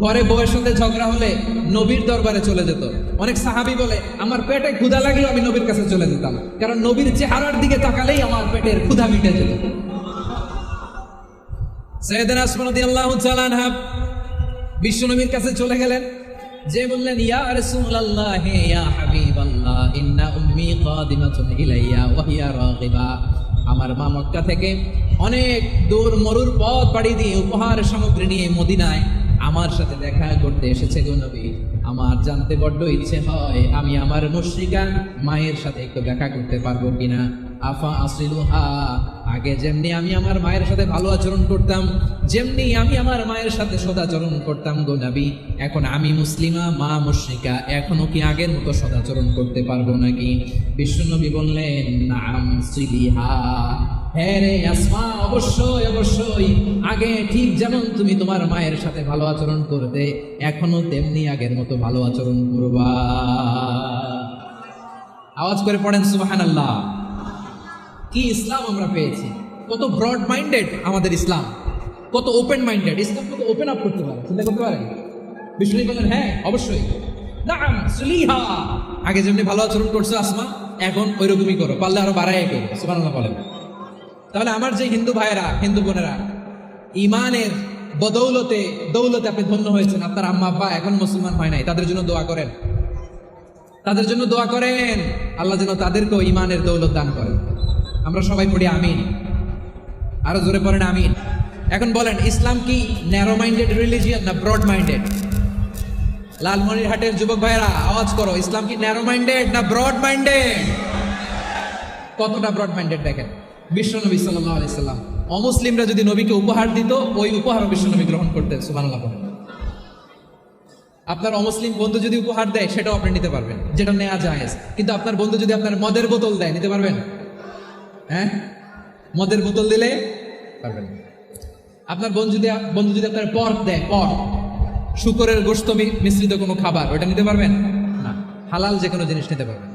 ঘরে বউয়ের সাথে ঝগড়া হলে নবীর দরবারে চলে যেত। অনেক সাহাবী বলে আমার পেটে ক্ষুধা লাগলো আমি নবীর কাছে চলে যেতাম, কারণ নবীর চেহারার দিকে তাকালেই আমার পেটের ক্ষুধা মিটে যেত। সাইয়েদানা আসমা রাদিয়াল্লাহু তাআলা আনহা বিশ্বনবীর কাছে চলে গেলেন, যে বললেন ইয়া রাসূলুল্লাহ ইয়া হাবিবাল্লাহ ইন্না উম্মি কাদিমাতুন ইলাইয়া ওয়া হিয়া রাগিবা। আমার মা মক্কা থেকে অনেক দূর মরুর পথ পাড়ি দিয়ে উপহার সামগ্রী নিয়ে মদিনায় আমার সাথে দেখা করতে এসেছে গো নবী। আমার জানতে বড্ড ইচ্ছে হয় আমি আমার মুশরিকা মায়ের সাথে একটু দেখা করতে পারবো কিনা। আফা আসিলুহা, আগে যেমনি আমি আমার মায়ের সাথে ভালো আচরণ করতাম, যেমনি আমি আমার মায়ের সাথে সদাচরণ করতাম গো নবী, এখন আমি মুসলিমা মা মুশরিকা, এখনো কি আগের মতো সদাচরণ করতে পারবো নাকি? বিশ্বনবী বললেন নাম সিলিহা, হ্যাঁ রে আসমা, অবশ্যই অবশ্যই, আগে ঠিক যেমন তুমি তোমার মায়ের সাথে ভালো আচরণ করতে এখনো তেমনি আগের মতো ভালো আচরণ করবা। আওয়াজ করে পড়েন সুবহানাল্লাহ। কি ইসলাম আমরা পেয়েছি! কত ব্রড মাইন্ডেড আমাদের ইসলাম, কত ওপেন মাইন্ডেড ইসলাম, কত ওপেন আপ করতে পারে, চিন্তা করতে পারে। বিষ্ণু বলেন হ্যাঁ অবশ্যই, নাম সুলিহা, আগে যেমনি ভালো আচরণ করছো আসমা এখন ওই রকমই করো, পারলে আরো বাড়াই করো। সুবহানাল্লাহ বলেন। তাহলে আমার যে হিন্দু ভাইয়েরা, হিন্দু বোনেরা, ইমানের বদৌলতে দৌলতে আপনি ধন্য হয়েছেন, আপনার আম্মা আব্বা এখন মুসলমান হয় নাই, তাদের জন্য দোয়া করেন, তাদের জন্য দোয়া করেন, আল্লাহ যেন তাদেরকেও ইমানের দৌলত দান করেন। আমরা সবাই পড়ি আমিন, আরো জোরে পড়েন আমিন। এখন বলেন ইসলাম কি ন্যারো মাইন্ডেড রিলিজিয়ন না ব্রড মাইন্ডেড? লালমনিরহাটের যুবক ভাইয়েরা আওয়াজ করো, ইসলাম কি ন্যারো মাইন্ডেড না ব্রড মাইন্ডেড? কতটা ব্রড মাইন্ডেড দেখেন। বিশ্বনবী সাল্লাল্লাহু আলাইহি সাল্লাম অমুসলিমরা যদি নবীকে উপহার দিত, ওই উপহারও বিশ্বনবী গ্রহণ করতেন। সুবহানাল্লাহ বলেন। আপনার অমুসলিম বন্ধু যদি উপহার দেয় সেটাও আপনি নিতে পারবেন, যেটা নেওয়া জায়েজ। কিন্তু আপনার বন্ধু যদি আপনার মদের বোতল দেয়, নিতে পারবেন? হ্যাঁ, মদের বোতল দিলে পারবেন। আপনার বন্ধু যদি আপনার পর্ক দেয়, পর্ক, শুকরের গোশত মিশ্রিত কোনো খাবার, ওটা নিতে পারবেন না। হালাল যে কোনো জিনিস নিতে পারবেন।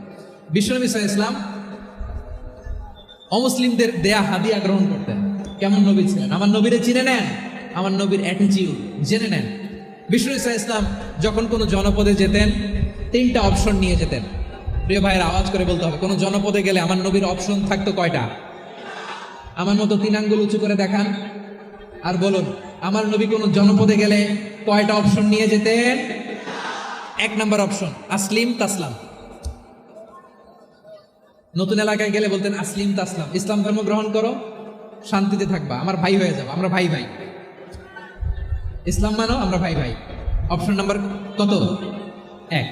বিশ্বনবী সাল্লাল্লাহু আলাইহি ওয়াসাল্লাম অমুসলিমদের দেয়া হাদিয়া গ্রহণ করতেন। কেমন নবী ছিলেন! আমার নবীরে চিনে নেন, আমার নবীর অ্যাটিটিউড জেনে নেন। বিশ্বনবী সাল্লাল্লাহু আলাইহি ওয়াসাল্লাম যখন কোনো জনপদে যেতেন, 3টা অপশন নিয়ে যেতেন। প্রিয় ভাইয়ের আওয়াজ করে বলতে হবে, কোনো জনপদে গেলে আমার নবীর অপশন থাকতো কয়টা? আমার মতো 3 আঙ্গুল উঁচু করে দেখান আর বলুন, আমার নবী কোনো জনপদে গেলে কয়টা অপশন নিয়ে যেতেন? 1 নম্বর অপশন আসলিম তাসলাম। নতুন এলাকায় গেলে বলতেন আসলিম তাসলাম, ইসলাম ধর্ম গ্রহণ করো, শান্তিতে থাকবা, আমার ভাই হয়ে যাবো, আমরা ভাই ভাই, ইসলাম মানো, আমরা ভাই ভাই। অপশন নাম্বার কত? 1।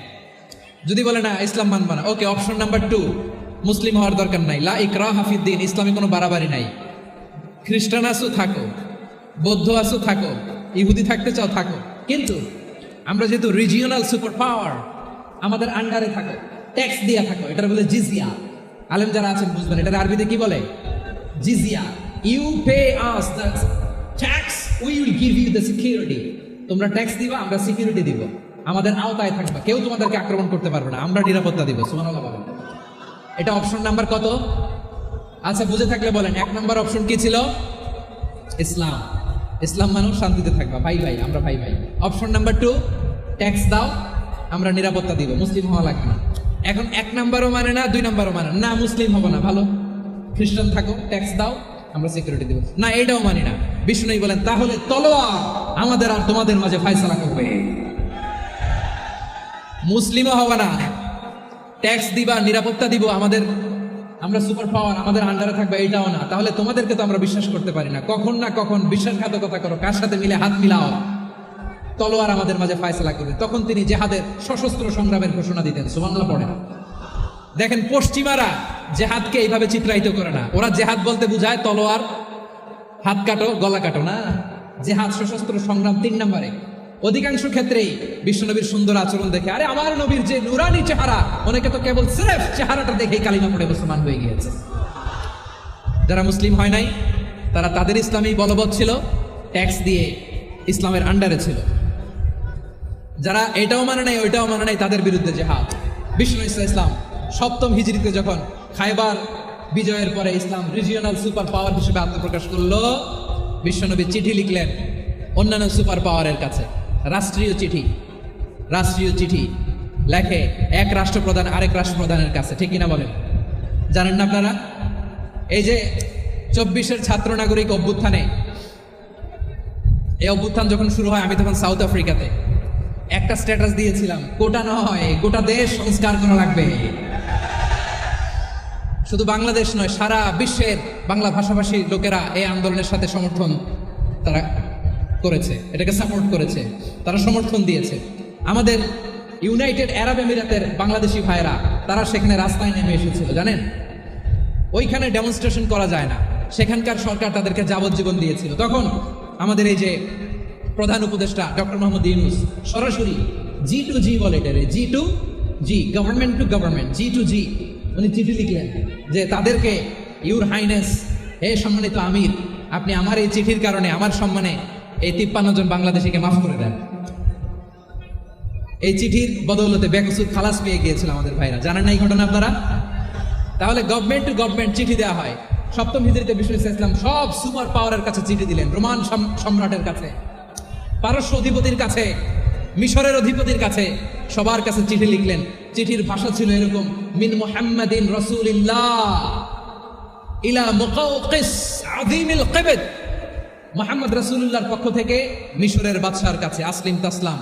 যদি বলে না ইসলাম মানবা না, ওকে, অপশন নাম্বার 2, মুসলিম হওয়ার দরকার নাই, লা ইকরাহা ফিদ্দিন, ইসলামে কোনো বাড়াবাড়ি নাই। খ্রিস্টান আসো থাকো, বৌদ্ধ আসো থাকো, ইহুদি থাকতে চাও থাকো, কিন্তু আমরা যেহেতু রিজিওনাল সুপার পাওয়ার, আমাদের আন্ডারে থাকো, ট্যাক্স দিয়া থাকো, এটার বলে জিজিয়া। আলেম যারা আছেন বুঝবেন, এটার আরবিতে কি বলে? জিজিয়া। You pay us the tax, we will give you the security. তোমরা ট্যাক্স দিবা, আমরা সিকিউরিটি দিব, আমাদের আওতায় থাকবা, কেউ তোমাদেরকে আক্রমণ করতে পারবে না, আমরা নিরাপত্তা দিব। সুবহানাল্লাহ বলেন। এটা অপশন নাম্বার কত? আচ্ছা, বুঝে থাকলে বলেন 1 নম্বর অপশন কি ছিল? ইসলাম। ইসলাম মানুষ শান্তিতে থাকবা, ভাই ভাই, আমরা ভাই ভাই। অপশন নাম্বার 2, ট্যাক্স দাও, আমরা নিরাপত্তা দিব, মুসলিম হওয়া লাগবে না। এখন 1 নম্বরও মানে না, 2 নম্বরও মানে না, মুসলিম হবো না, ভালো, খ্রিস্টান থাকো, ট্যাক্স দাও, আমরা সিকিউরিটি দিব না, এটাও মানি না। বিষ্ণু বলেন তাহলে তলোয়ার আমাদের আর তোমাদের মাঝে ফয়সালা করবে। মুসলিমও হবা না, ট্যাক্স দিবা, নিরাপত্তা দিব, আমরা সুপার পাওয়ার, আমাদের আন্ডারে থাকবে, এটাও না। তাহলে তোমাদেরকে তো আমরা বিশ্বাস করতে পারি না, কখন না কখন বিশ্বাসঘাতকতা করো, কার সাথে মিলে হাত মিলাও, তলোয়ার আমাদের মাঝে ফয়সালা করবে। তখন তিনি জেহাদের সশস্ত্র সংগ্রামের ঘোষণা দিতেন। সুবহানাল্লাহ পড়েন। দেখেন পশ্চিমারা জেহাদকে এইভাবে চিত্রায়িত করে না, ওরা জেহাদ বলতে বুঝায় তলোয়ার, হাত কাটো, গলা কাটো, না, জেহাদ সশস্ত্র সংগ্রাম 3 নম্বরে। অধিকাংশ ক্ষেত্রেই বিশ্বনবীর সুন্দর আচরণ দেখে, আরে আমার নবীর যে নুরানি চেহারা, অনেকে তো কেবল সির্ফ চেহারাটা দেখেই কালিমা পড়ে মুসলমান হয়ে গিয়েছে। যারা মুসলিম হয় নাই তারা তাদের ইসলামী বলবৎ ছিল, ট্যাক্স দিয়ে ইসলামের আন্ডারে ছিল। যারা এটাও মানে নাই ওইটাও মানে নাই তাদের বিরুদ্ধে জেহাদ। বিষ্ণু ইসলাম 7ম হিজরিতে যখন খায়বার বিজয়ের পরে ইসলাম রিজিওনাল সুপার পাওয়ার হিসেবে আত্মপ্রকাশ করলো, বিশ্বনবী চিঠি লিখলেন অন্যান্য সুপার পাওয়ারের কাছে, রাষ্ট্রীয় চিঠি লেখে এক রাষ্ট্রপ্রধান আরেক রাষ্ট্রপ্রধানের কাছে, ঠিক কিনা বলেন? জানেন না আপনারা? এই যে 24-এর ছাত্র নাগরিক অভ্যুত্থানে, এই অভ্যুত্থান যখন শুরু হয় আমি তখন সাউথ আফ্রিকাতে একটা স্ট্যাটাস দিয়েছিলাম, কোটা নয় গোটা দেশ সংস্কার করা লাগবে। শুধু বাংলাদেশ নয়, সারা বিশ্বের বাংলা ভাষাভাষী লোকেরা এই আন্দোলনের সাথে সমর্থন তারা করেছে, এটাকে সাপোর্ট করেছে, তারা সমর্থন দিয়েছে। আমাদের ইউনাইটেড আরব আমিরাতের বাংলাদেশি ভাইরা তারা সেখানে রাস্তায় নেমে এসেছিল, জানেন? ওইখানে ডেমনস্ট্রেশন করা যায় না, সেখানকার সরকার তাদেরকে যাবজ্জীবন দিয়েছিল। তখন আমাদের এই যে প্রধান উপদেষ্টা ডক্টর মোহাম্মদ ইউনূস সরাসরি G2G বলে, এটারে G2G, government to government, G2G, উনি চিঠি লিখলেন যে তাদেরকে, ইউর হাইনেস, হে সম্মানিত আমির, আপনি আমার এই চিঠির কারণে আমার সম্মানে এই 53 জন বাংলাদেশিকে মাফ করে দেন। এই চিঠির বদৌলতে বেকসুর খালাস পেয়ে গিয়েছিল আমাদের ভাইরা, জানেন না এই ঘটনা আপনারা? তাহলে গভর্নমেন্ট টু গভর্নমেন্ট চিঠি দেওয়া হয়। 7ম হিজরিতে বিষ্ণু ইসলাম সব সুপার পাওয়ারের কাছে চিঠি দিলেন, রোমান সম্রাটের কাছে, পারস্য অধিপতির কাছে, মিশরের অধিপতির কাছে, সবার কাছে চিঠি লিখলেন। চিঠির ভাষা ছিল এরকম, মিন মুহাম্মাদিন রাসূলিল্লাহ ইলা মুকাওকিস আযীমিল কিবত, মুহাম্মদ রাসূলুল্লাহর পক্ষ থেকে মিশরের বাদশার কাছে, আসলিম তাসলাম,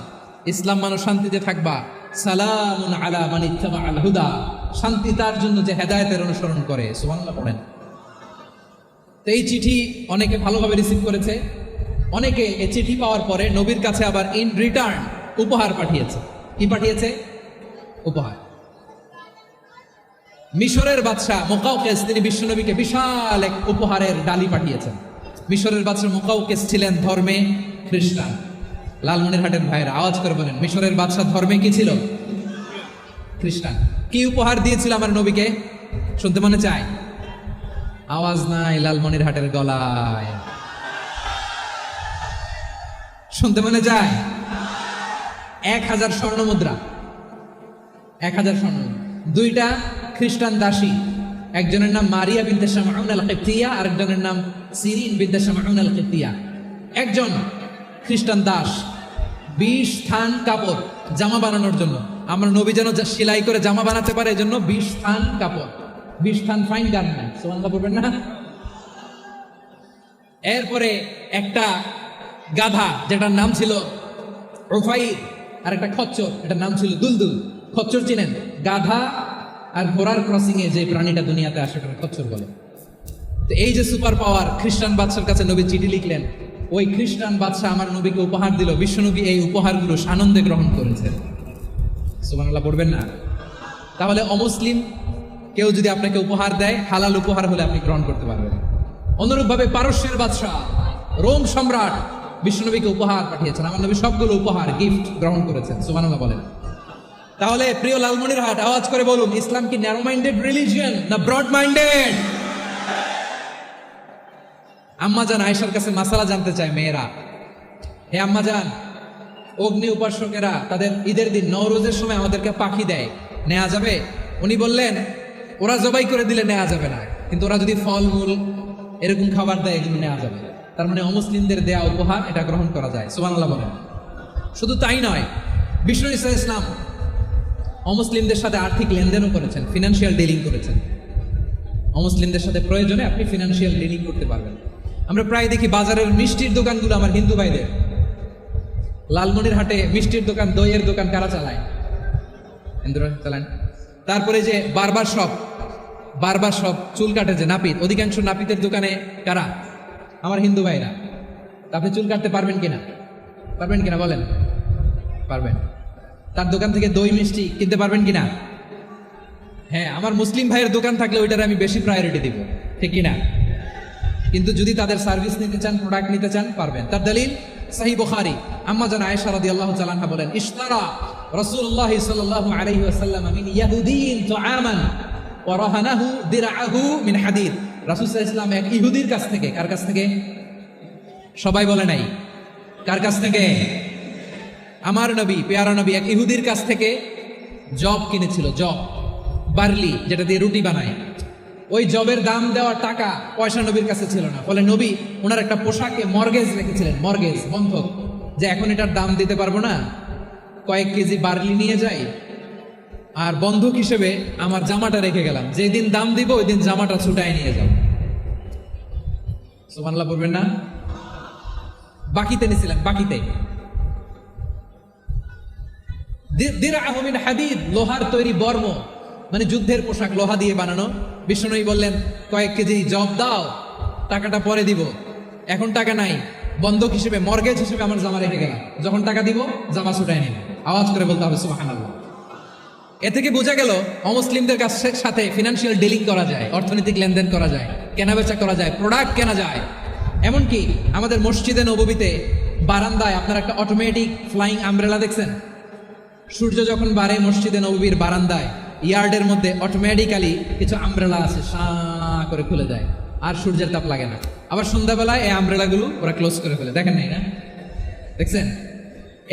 ইসলাম মানো শান্তিতে থাকবা, সালামুন আলা মান ইত্তাবাআল হুদা, শান্তি তার জন্য যে হেদায়েতের অনুসরণ করে। সুবহানাল্লাহ পড়েন। তো এই চিঠি অনেকে ভালোভাবে রিসিভ করেছে, অনেকে এই চিঠি পাওয়ার পরে নবীর কাছে আবার ইন রিটার্ন উপহার পাঠিয়েছে। কি পাঠিয়েছে? উপহার। মিশরের বাদশা মুকাওকিস তিনি বিশ্বনবীকে বিশাল এক উপহারের ডালি পাঠিয়েছেন। মিশরের বাদশা মুকাওকিস ছিলেন ধর্মে খ্রিস্টান। লালমনিরহাটের ভাইরা আওয়াজ করে বলেন, মিশরের বাদশা ধর্মে কি ছিল? খ্রিস্টান। কি উপহার দিয়েছিল আমার নবীকে? শুনতে মনে চায়? আওয়াজ নাই লালমনিরহাটের গলায়, শুনতে মনে যায়? 1000 স্বর্ণ মুদ্রা, 1000 স্বর্ণ, 2টা খ্রিস্টান দাসী, একজনের নাম মারিয়া বিনতে শামউন আল কিবতিয়া, আরেকজনের নাম সিরিন বিনতে শামউন আল কিবতিয়া। একজন খ্রিস্টান দাস 20 থান কাপড় জামা বানানোর জন্য, আমরা নবী যেন সেলাই করে জামা বানাতে পারে এজন্য 20 থান কাপড়, 20 থান ফাইন গার্মেন্ট, সুবহানাল্লাহ বলবেন না? এরপরে একটা গাধা যেটার নাম ছিল উফাইর, আর একটা খচ্চর, এটার নাম ছিল দুলদুল। খচ্চর চিনেন? গাধা আর ঘোড়ার ক্রসিং এ যে প্রাণীটা দুনিয়াতে আসে সেটা খচ্চর বলে। তো এই যে সুপার পাওয়ার খ্রিস্টান বাদশার কাছে নবী চিঠি লিখলেন, ওই খ্রিস্টান বাদশা আমার নবীকে উপহার দিল, বিশ্বনবী এই উপহারগুলো সানন্দে গ্রহণ করেছেন। সুবহানাল্লাহ পড়বেন না? তাহলে অমুসলিম কেউ যদি আপনাকে উপহার দেয়, হালাল উপহার হলে আপনি গ্রহণ করতে পারবেন। অনুরূপভাবে পারস্যের বাদশা রোম সম্রাট বিশ্বনবীকে উপহার পাঠিয়েছেন, আমার নবী সবগুলো উপহার গিফট গ্রহণ করেছেন। সুবহানাল্লাহ বলেন। তাহলে প্রিয় লালমনিরহাট আওয়াজ করে বলুন, ইসলাম কি ন্যারো মাইন্ডেড রিলিজিয়ন না ব্রড মাইন্ডেড? আম্মাজান আয়েশার কাছে মাসালা জানতে চায় মেয়েরা, হে আম্মাজান, অগ্নি উপাসকেরা তাদের ঈদের দিন নওরোজের সময় আমাদেরকে পাখি দেয়, নেওয়া যাবে? উনি বললেন, ওরা জবাই করে দিলে নেওয়া যাবে না, কিন্তু ওরা যদি ফলমূল এরকম খাবার দেয় এগুলো নেওয়া যাবে। তার মানে অমুসলিমদের দেয়া উপহার এটা গ্রহণ করা যায়। সুবহানাল্লাহ বলেন। শুধু তাই নয়, বিষ্ণু ইসলাম অমুসলিমদের সাথে আর্থিক লেনদেনও করেছেন, ফিনান্সিয়াল ডিলিং করেছেন। অমুসলিমদের সাথে প্রয়োজনে আপনি ফিনান্সিয়াল ডিলিং করতে পারবেন। আমরা প্রায় দেখি বাজারের মিষ্টির দোকানগুলো আমার হিন্দু ভাইদের। লালমনিরহাটে মিষ্টির দোকান, দইয়ের দোকান কারা চালায়? হিন্দুরা চালান। তারপরে যে বারবার শপ, চুল কাটে যে নাপিত, অধিকাংশ নাপিতের দোকানে কারা? আমার হিন্দু ভাইরা। আপনি চুল কাটতে পারবেন কিনা? পারবেন কিনা বলেন? পারবেন। তার দোকান থেকে দই মিষ্টি কিনতে পারবেন কিনা? হ্যাঁ, আমার মুসলিম ভাইয়ের দোকান থাকলে ওইটার আমি বেশি প্রায়োরিটি দিব, ঠিক কিনা? কিন্তু যদি তাদের সার্ভিস নিতে চান, প্রোডাক্ট নিতে চান, পারবেন। তার দলিল সহিহ বুখারী, আম্মা জান আয়েশা রাদিয়াল্লাহু তাআলা আনহা বলেন, ইশতারা রাসূলুল্লাহ সাল্লাল্লাহু আলাইহি ওয়াসাল্লাম মিন ইয়াহুদিয়্যিন তুআমান ওয়া রাহানাহু দিরআহু মিন হাদীদ। রাসূল সাল্লাল্লাহু আলাইহি ওয়াসাল্লাম এক ইহুদির কাছ থেকে, কার কাছ থেকে? সবাই বলে নাই, কার কাছ থেকে? আমার নবী, পেয়ারা নবী এক ইহুদির কাছ থেকে জব কিনেছিল, জব, বার্লি, যেটা দিয়ে রুটি বানায়। ওই জবের দাম দেওয়ার টাকা পয়সা নবীর কাছে ছিল না, ফলে নবী ওনার একটা পোশাকে মর্গেজ রেখেছিলেন, মর্গেজ, বন্ধক, যে এখন এটার দাম দিতে পারবো না, কয়েক কেজি বার্লি নিয়ে যাই আর বন্ধক হিসেবে আমার জামাটা রেখে গেলাম, যেদিন দাম দিব ওই দিন জামাটা ছুটাই নিয়ে যাও। সুবহানাল্লাহ বলবেন না? বাকিতে নিয়েছিলেন, বাকিতে। দিরআহু মিন হাদীদ, লোহার তৈরি বর্ম, মানে যুদ্ধের পোশাক, লোহা দিয়ে বানানো। বিষ্ণুনবী বললেন, কয়েক কেজি জব দাও, টাকাটা পরে দিব, এখন টাকা নাই, বন্ধক হিসেবে, মর্গেজ হিসেবে আমার জামা রেখে গেলাম, যখন টাকা দিব জামা ছুটাই নিব। আওয়াজ করে বলতে হবে সুবহানাল্লাহ। এ থেকে বোঝা গেল অমুসলিমদের সাথে ফিনান্সিয়াল ডিলিং করা যায়, অর্থনৈতিক লেনদেন করা যায়, কেনাবেচা করা যায়, প্রোডাক্ট কেনা যায়। এমনকি আমাদের মসজিদে নববীতে বারান্দায় আপনারা একটা অটোমেটিক ফ্লাইং আমব্রেলা দেখছেন? সূর্য যখন বাড়ে মসজিদে নববীর বারান্দায় ইয়ার্ডের মধ্যে অটোমেটিক্যালি কিছু আমব্রেলা আছে, সা করে খুলে যায়, আর সূর্যের তাপ লাগে না। আবার সন্ধ্যাবেলায় এই আমব্রেলাগুলো ওরা ক্লোজ করে ফেলে, দেখেন নাই না? দেখছেন?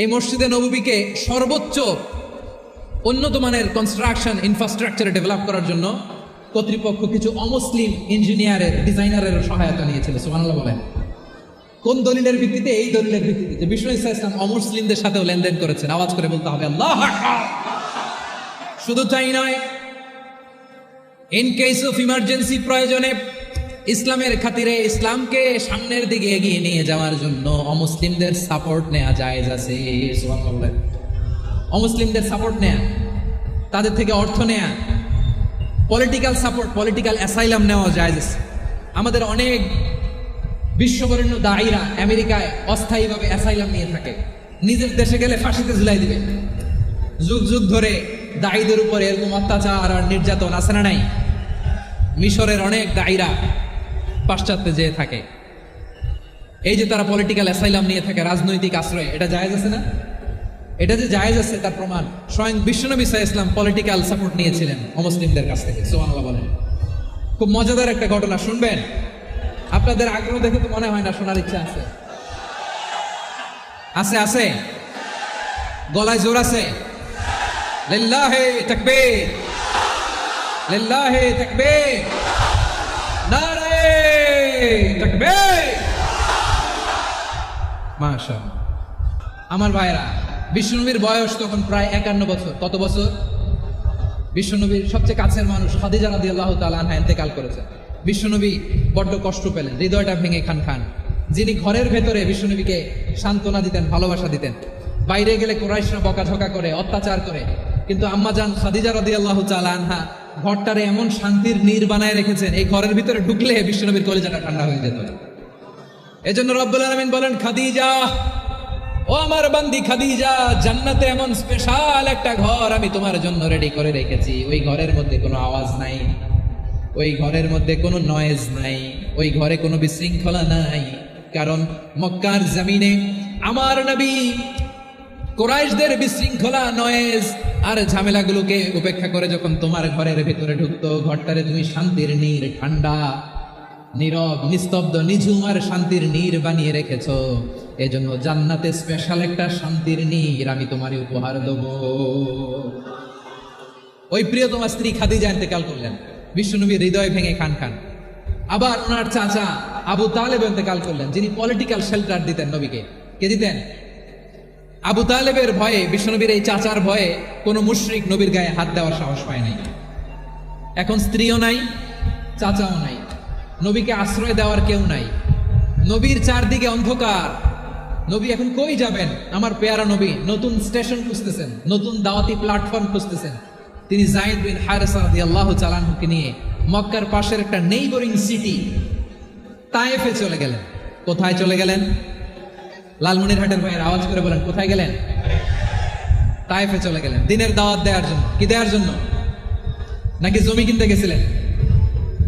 এই মসজিদে নববীকে সর্বোচ্চ উন্নত মানের কনস্ট্রাকশন ইনফ্রাস্ট্রাকচার ডেভেলপ করার জন্য কর্তৃপক্ষ কিছু অমুসলিম ইঞ্জিনিয়ারের, ডিজাইনারের সহায়তা নিয়েছিল। সুবহানাল্লাহ বলেন। কোন দলিলের ভিত্তিতে? এই দলিলের ভিত্তিতে যে বিষ্ণু ঈসা ইসলাম অমুসলিমদের সাথেও লেনদেন করেছেন। আওয়াজ করে বলতে হবে আল্লাহু আকবার। শুধু তাই নয়, ইন কেস অফ ইমার্জেন্সি, প্রয়োজনে ইসলামের খাতিরে, ইসলামকে সামনের দিকে এগিয়ে নিয়ে যাওয়ার জন্য অমুসলিমদের সাপোর্ট নেওয়া জায়েজ আছে। সুবহানাল্লাহ বলেন। অমুসলিমদের সাপোর্ট নেয়া, তাদের থেকে অর্থ নেয়া, পলিটিক্যাল সাপোর্ট, পলিটিক্যাল অ্যাসাইলাম নেওয়া জায়েজ আছে। আমাদের অনেক বিশ্ববরেণ্য দায়ীরা আমেরিকায় অস্থায়ীভাবে অ্যাসাইলাম নিয়ে থাকে, নিজের দেশে গেলে ফাঁসিতে ঝুলাই দিবে। যুগ যুগ ধরে দায়ীদের উপরে এরকম অত্যাচার আর নির্যাতন আছে না নাই? মিশরের অনেক দায়ীরা পাশ্চাত্যে যেয়ে থাকে, এই যে তারা পলিটিক্যাল অ্যাসাইলাম নিয়ে থাকে, রাজনৈতিক আশ্রয়, এটা জায়েজ আছে না? এটা যে জায়েজ আছে তার প্রমাণ স্বয়ং বিশ্বনবী সাল্লাল্লাহু আলাইহি ওয়াসাল্লাম পলিটিক্যাল সাপোর্ট নিয়েছিলেন অমুসলিমদের কাছ থেকে। সুবহানাল্লাহ বলেন। খুব মজাদার একটা ঘটনা, শুনবেন? আপনাদের আগ্রহ দেখে তো মনে হয় না শোনার ইচ্ছা আছে? আছে? আছে? গলায় জোর আছে? লিল্লাহি তাকবীর, লিল্লাহি তাকবীর, নারে তাকবীর। মাশাআল্লাহ। আমার ভাইরা, বিশ্বনবীর বয়স তখন প্রায় 51 বছর। কত বছর? বিশ্বনবীর সবচেয়ে কাছের মানুষ খাদিজা রাদিয়াল্লাহু তাআলা আনহা ইন্তেকাল করেছেন। বিশ্বনবী বড্ড কষ্ট পেলেন, হৃদয়টা ভেঙে খান খান। যিনি ঘরের ভেতরে বিশ্বনবীকে সান্ত্বনা দিতেন, ভালোবাসা দিতেন, বাইরে গেলে কুরাইশরা বকাঝকা করে, অত্যাচার করে, কিন্তু আম্মা জান খাদিজা রাদিয়াল্লাহু তাআলা আনহা ঘরটারে এমন শান্তির নীড় বানায় রেখেছেন, এই ঘরের ভিতরে ঢুকলে বিশ্বনবীর কলিজাটা ঠান্ডা হয়ে যেত। এজন্য রব্বুল আলামিন বলেন, খাদিজা, ও আমার বান্দি খাদিজা, জান্নাতে এমন স্পেশাল একটা ঘর আমি তোমার জন্য রেডি করে রেখেছি। ওই ঘরের মধ্যে কোনো আওয়াজ নাই, ওই ঘরের মধ্যে কোনো নয়েজ নাই, ওই ঘরে কোনো বিশৃঙ্খলা নাই। কারণ মক্কার জমিনে আমার নবী কুরাইশদের বিশৃঙ্খলা, নয়েজ আর ঝামেলাগুলোকে উপেক্ষা করে যখন তোমার ঘরের ভেতরে ঢুকতো, ঘরটারে তুমি শান্তির নীড়, ঠান্ডা, নীরব, নিস্তব্ধ, নিঝুম আর শান্তির নীড় বানিয়ে রেখেছো। এজন্য জান্নাতে স্পেশাল একটা শান্তির নীড় আমি তোমারে উপহার দেব। ওই প্রিয়তমা স্ত্রী খাদিজা ইন্তেকাল করলেন, বিশ্বনবীর হৃদয় ভেঙে খান খান। আবার ওনার চাচা আবু তালেব ইন্তেকাল করলেন, যিনি পলিটিক্যাল শেল্টার দিতেন নবীকে। কে দিতেন? আবু তালেবের ভয়ে, বিশ্বনবীর এই চাচার ভয়ে কোনো মুশরিক নবীর গায়ে হাত দেওয়ার সাহস পায় নাই। এখন স্ত্রীও নাই, চাচাও নাই, নবীকে আশ্রয় দেওয়ার কেউ নাই, নবীর চারদিকে অন্ধকার। নবী এখন কই যাবেন? আমার পেয়ারা নবী নতুন স্টেশন খুঁজতেছেন, নতুন দাওয়াতি প্ল্যাটফর্ম খুঁজতেছেন। তিনি যায়েদ বিন হারেসা রাদিয়াল্লাহু তাআলা আনহুকে নিয়ে মক্কার পাশের একটা নেইবরিং সিটি তায়েফে চলে গেলেন। কোথায় চলে গেলেন? লালমনিরহাটের ভাইয়ের আওয়াজ করে বলেন, কোথায় গেলেন? তায়েফে চলে গেলেন দিনের দাওয়াত দেওয়ার জন্য। কি দেওয়ার জন্য? নাকি জমি কিনতে গেছিলেন?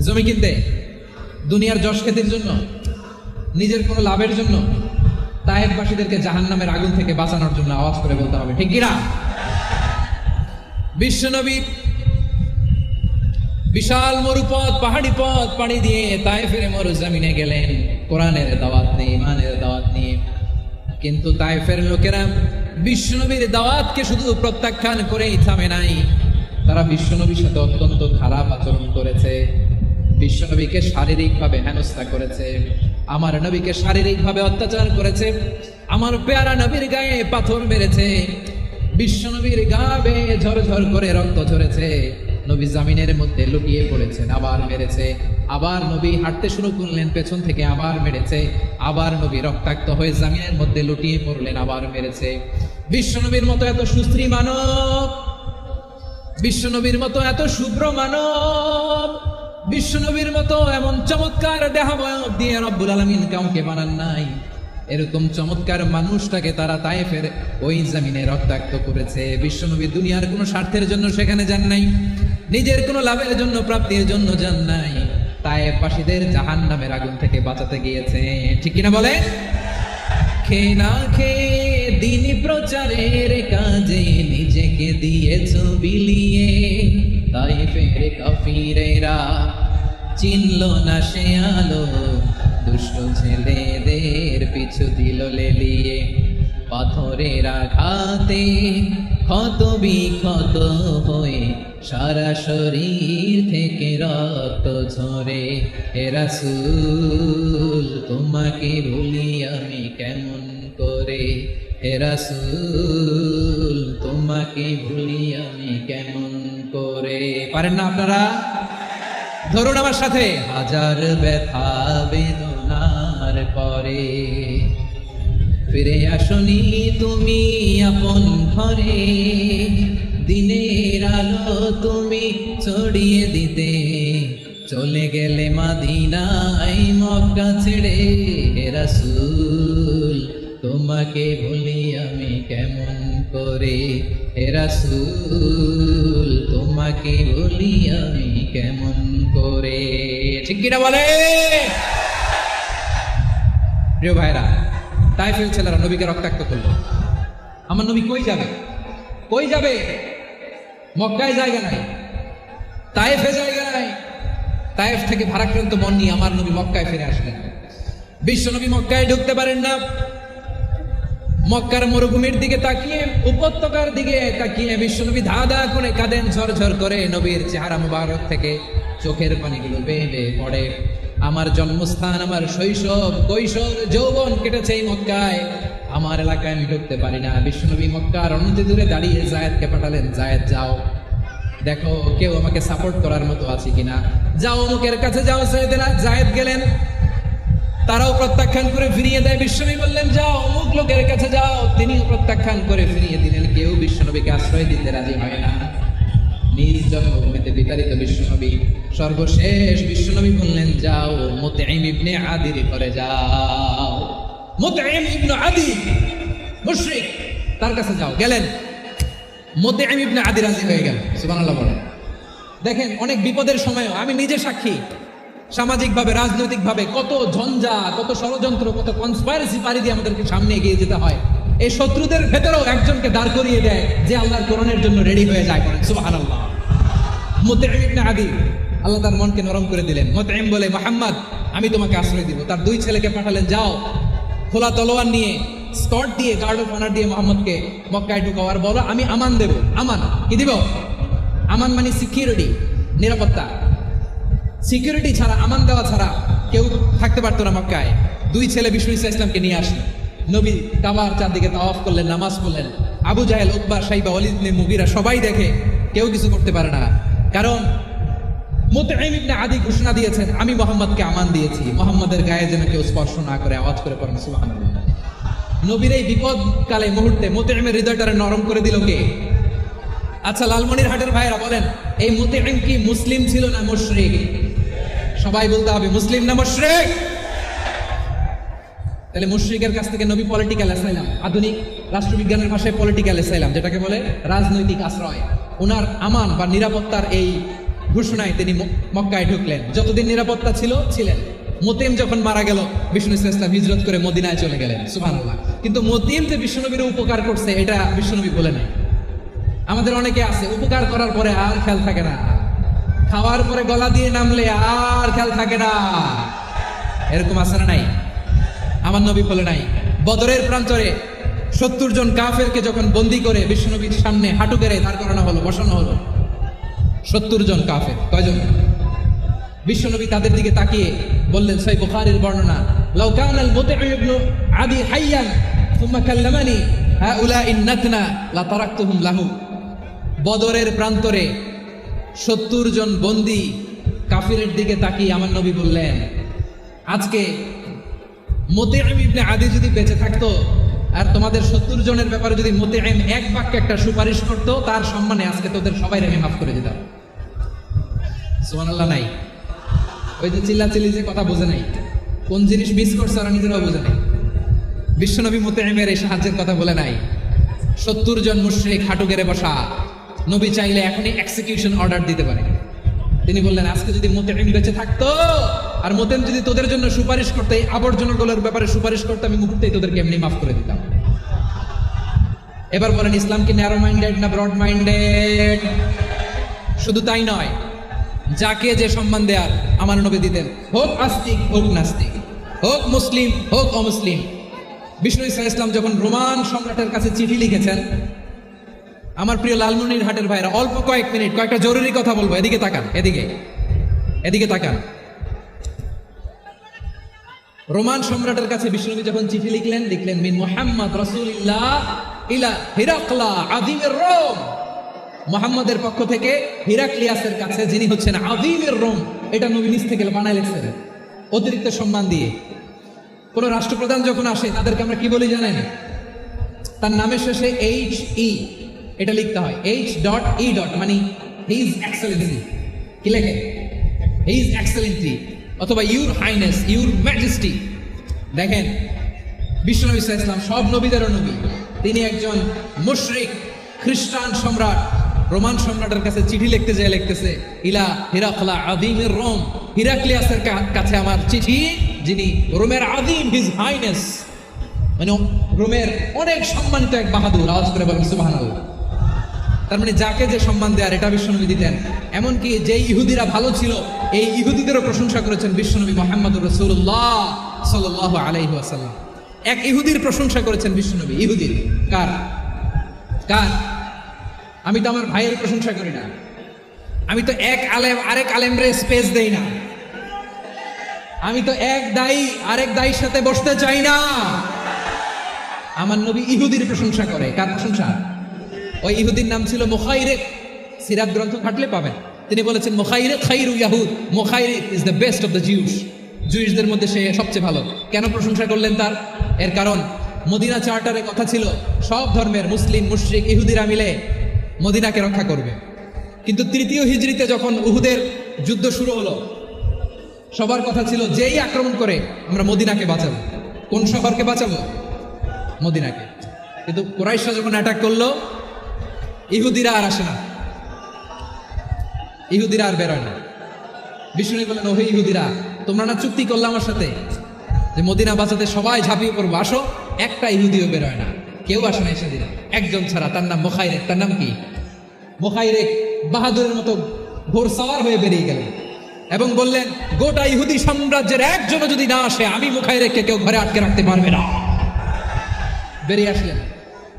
জমি কিনতে? দুনিয়ার যশ খ্যাতির জন্য, নিজের কোনো লাভের জন্য? তায়েফবাসীদেরকে জাহান্নামের আগুন থেকে বাঁচানোর জন্য আওয়াজ করে বলতে হবে, ঠিক কিনা? বিশ্বনবী বিশাল মরুপথ, পাহাড়ি পথ পাড়ি দিয়ে তায়েফের মরুজমিনে গেলেন কোরআনের দাওয়াত নিয়ে, ইমানের দাওয়াত নিয়ে। কিন্তু তায়েফের লোকেরা বিশ্বনবীর দাওয়াতকে শুধু প্রত্যাখ্যান করেই থামে নাই, তারা বিশ্বনবীর সাথে অত্যন্ত খারাপ আচরণ করেছে। বিশ্বনবীকে শারীরিকভাবে হেনস্থা করেছে, আমার নবীকে শারীরিকভাবে অত্যাচার করেছে, আমার পেয়ারা নবীর গায়ে পাথর মেরেছে, বিশ্বনবীর গা বেয়ে ঝরঝর করে রক্ত ঝরেছে, নবী জামিনের মধ্যে লুটিয়ে পড়েছেন, আবার মেরেছে, আবার নবী হাঁটতে শুরু করলেন, পেছন থেকে আবার মেরেছে, আবার নবী রক্তাক্ত হয়ে জামিনের মধ্যে লুটিয়ে পড়লেন, আবার মেরেছে। বিশ্বনবীর মতো এত সুশ্রী মানব, বিশ্বনবীর মতো এত শুভ্র মানব, বিশ্বনবীর মতো এমন চমৎকার দেহাবয়ব দিয়ে রব্বুল আলামিন কাউকে বানান নাই। এরকম চমৎকার মানুষটাকে তারা তায়েফের ওই জমিনে রক্তাক্ত করেছে। বিশ্বনবী দুনিয়ার কোনো স্বার্থের জন্য সেখানে যান নাই, নিজের কোনো লাভের জন্য, প্রাপ্তির জন্য যান নাই, তায়েফবাসীদের জাহান্নামের আগুন থেকে বাঁচাতে গিয়েছে, ঠিক কিনা বলে? খেয়ে না খেয়ে দিন প্রচারের কাজে নিজেকে দিয়েছ বিলিয়ে, তায়েফের কাফিরেরা চিনল না সে আলো, দুষ্ট ছেলেদের পিছু দিল লেলিয়ে, পাথরের আঘাতে ক্ষত বিক্ষত হয়ে সারা শরীর থেকে রক্ত ঝরে। হে রাসূল তোমাকে ভুলি আমি কেমন করে, হে রাসূল তোমাকে ভুলি আমি কেমন করে। পারেন না আপনারা? ধরুন আমার সাথে, হাজার ব্যথা বেদনার পরে ফিরে আসনি তুমি আপন ঘরে, দিনের আলো তুমি ছড়িয়ে দিতে চলে গেলে মদিনায় মক্কা ছেড়ে। হে রাসূল তোমাকে ভুলি আমি কেমন করে, হে রাসূল তোমাকে ভুলি আমি কেমন করে, ঠিক কিনা বলে? প্রিয় ভাইরা, তায়েফের ছেলেরা নবীকে রক্তাক্ত করলো। আমার নবী কই যাবে? কই যাবে? মক্কায় জায়গা নাই, তায়েফে জায়গা নাই। তায়েফ থেকে ভারাক্রান্ত মন নিয়ে আমার নবী মক্কায় ফিরে আসলেন। বিশ্ব নবী মক্কায় ঢুকতে পারেন না। মক্কার মরুভূমির দিকে তাকিয়ে, উপত্যকার দিকে তাকিয়ে বিশ্বনবী ধা ধা করে কাঁদেন, ঝরঝর করে নবীর চেহারা মুবারক থেকে চোখের পানিগুলো বেয়ে বেয়ে পড়ে। আমার জন্মস্থান, আমার শৈশব, কৈশোর, যৌবন কেটেছে এই মক্কায়, আমার এলাকায় আমি ঢুকতে পারি না। বিশ্বনবী মক্কার অনতি দূরে দাঁড়িয়ে জায়েদকে পাঠালেন, জায়েদ যাও দেখো কেউ আমাকে সাপোর্ট করার মতো আছে কিনা, যাও অমুকের কাছে যাও। জায়েদ গেলেন, তারাও প্রত্যাখ্যান করে ফিরিয়ে দেয়। বিশ্বনবী বললেন যাও অমুক লোকের কাছে যাও, তিনিও প্রত্যাখ্যান করে ফিরিয়ে দিলেন। কেউ বিশ্বনবীকে আশ্রয় দিতে রাজি হয় না। নিজ জন্মভূমিতে বিতাড়িত বিশ্বনবী, সর্বশেষ বিশ্বনবী বললেন যাও মুতঈম ইবনে আদির ঘরে যাও। মুতঈম ইবনে আদি মুশরিক, তার কাছে যাও। গেলেন, মুতঈম ইবনে আদি রাজি হয়ে গেল। সুবহানাল্লাহ বলেন। দেখেন, অনেক বিপদের সময়ও আমি নিজে সাক্ষী, সামাজিকভাবে, রাজনৈতিকভাবে কত ঝঞ্ঝা, কত ষড়যন্ত্র, কত কনস্পাইরেসি পাড়ি দিয়ে আমাদেরকে সামনে এগিয়ে যেতে হয়। এই শত্রুদের ভেতরেও একজনকে দাঁড় করিয়ে দেয় যে আল্লাহর কোরআনের জন্য রেডি হয়ে যায়। করেন সুবহানাল্লাহ। মুতঈম ইবনে আদি, আল্লাহ তার মনকে নরম করে দিলেন। মুতঈম বলে, মুহাম্মদ আমি তোমাকে আশ্রয় দিব। তার দুই ছেলেকে পাঠালেন, যাও খোলা তলোয়ার নিয়ে, স্কট দিয়ে, গার্ড অফ অনার দিয়ে মোহাম্মদকে মক্কায় ঢুকাও, আর বলো আমি আমান দেব। আমান কি দিব? আমান মানে সিকিউরিটি, নিরাপত্তা। সিকিউরিটি ছাড়া, আমান দেওয়া ছাড়া কেউ থাকতে পারতো না মক্কায়। দুই ছেলে বিষ্ণু ঈসা ইসলামকে নিয়ে আসলেন। নবী কাবার চারদিকে তাওয়াফ করলেন, নামাজ পড়লেন। আবু জাহেল, উতবা, শাইবা, ওয়ালিদ ইবনে মুগীরা সবাই দেখে, কেউ কিছু করতে পারে না। কারণ মুতঈম ইবনে আদি ঘোষণা দিয়েছেন, আমি মুহাম্মদকে আমান দিয়েছি, মুহাম্মদের গায়ে যেন কেউ স্পর্শ না করে। আওয়াজ করে পড়েন সুবহানাল্লাহ। নবীর এই বিপদকালে মুহূর্তে মুতঈমের হৃদয়টারে নরম করে দিল কে? আচ্ছা, লালমনিরহাটের ভাইরা বলেন, এই মুতঈম কি মুসলিম ছিল না মুশরিক? সবাই বলতে হবে মুসলিম না মুশরিক? তাহলে মুশরিকের কাছ থেকে নবী পলিটিক্যাল অ্যাসাইলাম, আধুনিক রাষ্ট্রবিজ্ঞানের ভাষায় পলিটিক্যাল অ্যাসাইলাম, যেটাকে বলে রাজনৈতিক আশ্রয়, ওনার আমান বা নিরাপত্তার এই ঘোষণায় তিনি মক্কায় ঢুকলেন। যতদিন নিরাপত্তা ছিল ছিলেন, মোতিম যখন মারা গেল, বিষ্ণু ইসলাম হিজরত করে মদিনায় চলে গেলেন, সুবহানাল্লাহ। কিন্তু মোতিম যে বিশ্বনবীর উপকার করছে এটা বিশ্বনবী বলে নাই। আমাদের অনেকে আছে উপকার করার পরে আর খেয়াল থাকে না, খাওয়ার পরে গলা দিয়ে নামলে আর খেয়াল থাকে না, এরকম আছে না নাই? আমার নবী বলে নাই। বদরের প্রান্তরে 70 জন কাফেরকে যখন বন্দি করে বিশ্বনবীর সামনে হাঁটু গেড়ে দাঁড় করানো হলো, বসানো হলো, 70 জন কাফের, কয়জন? বিশ্বনবী তাদের দিকে তাকিয়ে বললেন, সহিহ বুখারীর বর্ণনা, লাউ কানাল মুতি'ম ইবনে আদি হাইয়ান সুম্মা কাল্লামানি হাউলাইন নাতনা লা তারাকতুহুম লাহু। বদরের প্রান্তরে 70 জন বন্দী কাফিরের দিকে তাকিয়ে আমার নবী বললেন, আজকে মুতি'ম ইবনে আদি যদি বেঁচে থাকতো আর তোমাদের 70 জনের ব্যাপারে যদি মুতি'ম এক বাক্যে একটা সুপারিশ করতো, তার সম্মানে আজকে তোদের সবাই আমি মাফ করে দিতাম। সুবহানাল্লাহ নাই? ওই যে চিল্লাচিল্লি যে কথা বোঝে নাই, কোন জিনিস মিস করছে ওরা নিজেরাও বোঝে নাই। বিশ্বনবী মুতি'মের এই সাহায্যের কথা বলে নাই। 70 জন মুশরিক হাঁটু গেড়ে বসা, নবী চাইলে এখনই এক্সিকিউশন অর্ডার দিতে পারে। তিনি বললেন, আজকে যদি মুতি'ম বেঁচে থাকতো আর মুতি'ম যদি তোদের জন্য সুপারিশ করতে, এই আবর্জনাগুলোর ব্যাপারে সুপারিশ করতে, আমি মুহূর্তেই তোদেরকে এমনি মাফ করে দিতাম। এবার বলেন, ইসলাম কি ন্যারো মাইন্ডেড না ব্রড মাইন্ডেড? শুধু তাই নয়, যাকে যে সম্মান দেয়ার আমার নবী দিতেন, হোক আস্তিক হোক নাস্তিক, হোক মুসলিম হোক অমুসলিম। বিষ্ণু ইসলাম যখন রোমান সম্রাটের কাছে চিঠি লিখেছেন, আমার প্রিয় লালমনিরহাটের ভাইরা, অল্প কয়েক মিনিট কয়েকটা জরুরি কথা বলবো, এদিকে তাকান, এদিকে তাকান। রোমান সম্রাটের কাছে বিষ্ণুনবী যখন চিঠি লিখলেন মিন মুহাম্মদ রাসূলুল্লাহ ইলা হিরাকলা আযীমের রোম। মুহাম্মদের পক্ষ থেকে হিরাক্লিয়াসের কাছে, যিনি হচ্ছেন আযীমের রোম। এটা নবী নিজ থেকে বানায় লিখছেন অতিরিক্ত সম্মান দিয়ে। কোন রাষ্ট্রপ্রধান যখন আসে তাদেরকে আমরা কি বলি জানেন? তার নামের শেষে HE এটা লিখতে হয়, H.E. মানে হিজ এক্সেলেন্সি। কি লেখে? হিজ এক্সেলেন্সি অথবা ইউর হাইনেস, ইউর ম্যাজেস্টি। দেখেন, বিশ্বনবী সাল্লাল্লাহু আলাইহি ওয়াসাল্লাম সব নবীদেরও নবী, তিনি একজন মুশরিক খ্রিস্টান সম্রাট রোমান সম্রাটের কাছে চিঠি লিখতে যায়, লিখতেছে ইলা হিরাকলা আযীমের রোম, হিরাক্লিয়াসের কাছে আমার চিঠি, যিনি রোমের আযীম, হিজ হাইনেস, মানে রোমের অনেক সম্মানিত এক বাহাদুর। আওয়াজ করে বলেন সুবহানাল্লাহ। তার মানে যাকে যে সম্মান দেয়ার এটা বিশ্বনবী দিতেন। এমনকি যে ইহুদিরা ভালো ছিল, এই ইহুদিদেরও প্রশংসা করেছেন বিশ্বনবী মুহাম্মদুর রাসূলুল্লাহ সাল্লাল্লাহু আলাইহি ওয়াসাল্লাম। এক ইহুদির প্রশংসা করেছেন বিশ্বনবী। ইহুদির কার? আমি তো আমার ভাইয়ের প্রশংসা করি না, আমি তো এক আলেম আরেক আলেমরে স্পেস দেই না, আমি তো এক দায়ী আরেক দায়ীর সাথে বসতে চাই না। আমার নবী ইহুদির প্রশংসা করে। কার প্রশংসা? ওই ইহুদির নাম ছিল মুখাইরিক। সিরাত গ্রন্থ ঘাটলে পাবেন। তিনি বলেছেন, মুখাইরিক খাইরু ইয়াহুদ, মুখাইরিক is the best of the Jews. জুইশদের মধ্যে সে সবচেয়ে ভালো। কেন প্রশংসা করলেন তার? এর কারণ মদিনা চার্টারে কথা ছিল সব ধর্মের মুসলিম মুশরিক ইহুদিরা মিলে মদিনাকে রক্ষা করবে। কিন্তু 3য় হিজরিতে যখন উহুদের যুদ্ধ শুরু হলো, সবার কথা ছিল যেই আক্রমণ করে আমরা মদিনাকে বাঁচাবো। কোন শহরকে বাঁচাবো? মদিনাকে। কিন্তু কুরাইশরা যখন অ্যাটাক করলো, ইহুদিরা আর আসে না, ইহুদিরা আর বেরোয় না। বিষ্ণু বলেন, ওহে ইহুদিরা, তোমরা না চুক্তি করলে আমার সাথে যে মদিনা বাঁচাতে সবাই ঝাঁপিয়ে পড়বো, আসো। একটা ইহুদিও বেরোয় না, কেউ আসে না সেদিন, একজন ছাড়া। তার নাম মুখাইরেক। তার নাম কি? মুখাইরেক বাহাদুরের মতো ঘোড়সাওয়ার হয়ে বেরিয়ে গেলেন এবং বললেন, গোটা ইহুদি সাম্রাজ্যের একজনও যদি না আসে, আমি মুখাইরেককে কেউ ঘরে আটকে রাখতে পারবে না। বেরিয়ে আসলেন,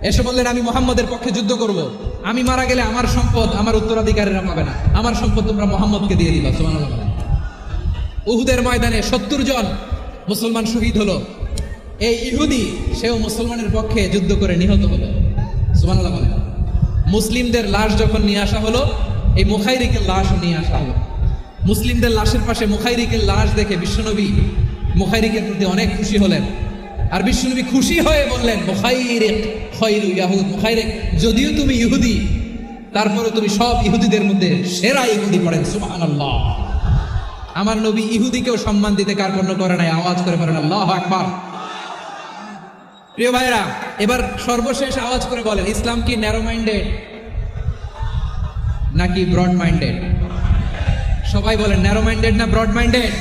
এসে বললেন, আমি মুহাম্মদের পক্ষে যুদ্ধ করব। আমি মারা গেলে আমার সম্পদ আমার উত্তরাধিকারীরা পাবে না, আমার সম্পদ তোমরা মুহাম্মদকে দিয়ে দিবা। সুবহানাল্লাহ। উহুদের ময়দানে 70 জন মুসলমান শহীদ হলো। এই ইহুদি, সেও মুসলমানের পক্ষে যুদ্ধ করে নিহত হলো। সুবহানাল্লাহ। মুসলিমদের লাশ যখন নিয়ে আসা হলো, এই মুখাইরিকের লাশ নিয়ে আসা হলো। মুসলিমদের লাশের পাশে মুখাইরিকের লাশ দেখে বিশ্বনবী মুখাইরিকের প্রতি অনেক খুশি হলেন। আর বিশ্বনবী খুশি হয়ে বললেন, মুখাইরিক খায়রু ইয়াহুদ, মুখাইরিক যদিও তুমি ইহুদি, তারপরে তুমি সব ইহুদিদের মধ্যে সেরা ইহুদি। পড়েন সুবহানাল্লাহ। আমার নবী ইহুদিকেও সম্মান দিতে কার্পণ্য করে নাই। আওয়াজ করে বলেন আল্লাহু আকবার। প্রিয় ভাইরা, এবার সর্বশেষ আওয়াজ করে বলেন, ইসলাম কি ন্যারো মাইন্ডেড নাকি ব্রড মাইন্ডেড? সবাই বলেন, ন্যারো মাইন্ডেড না ব্রড মাইন্ডেড?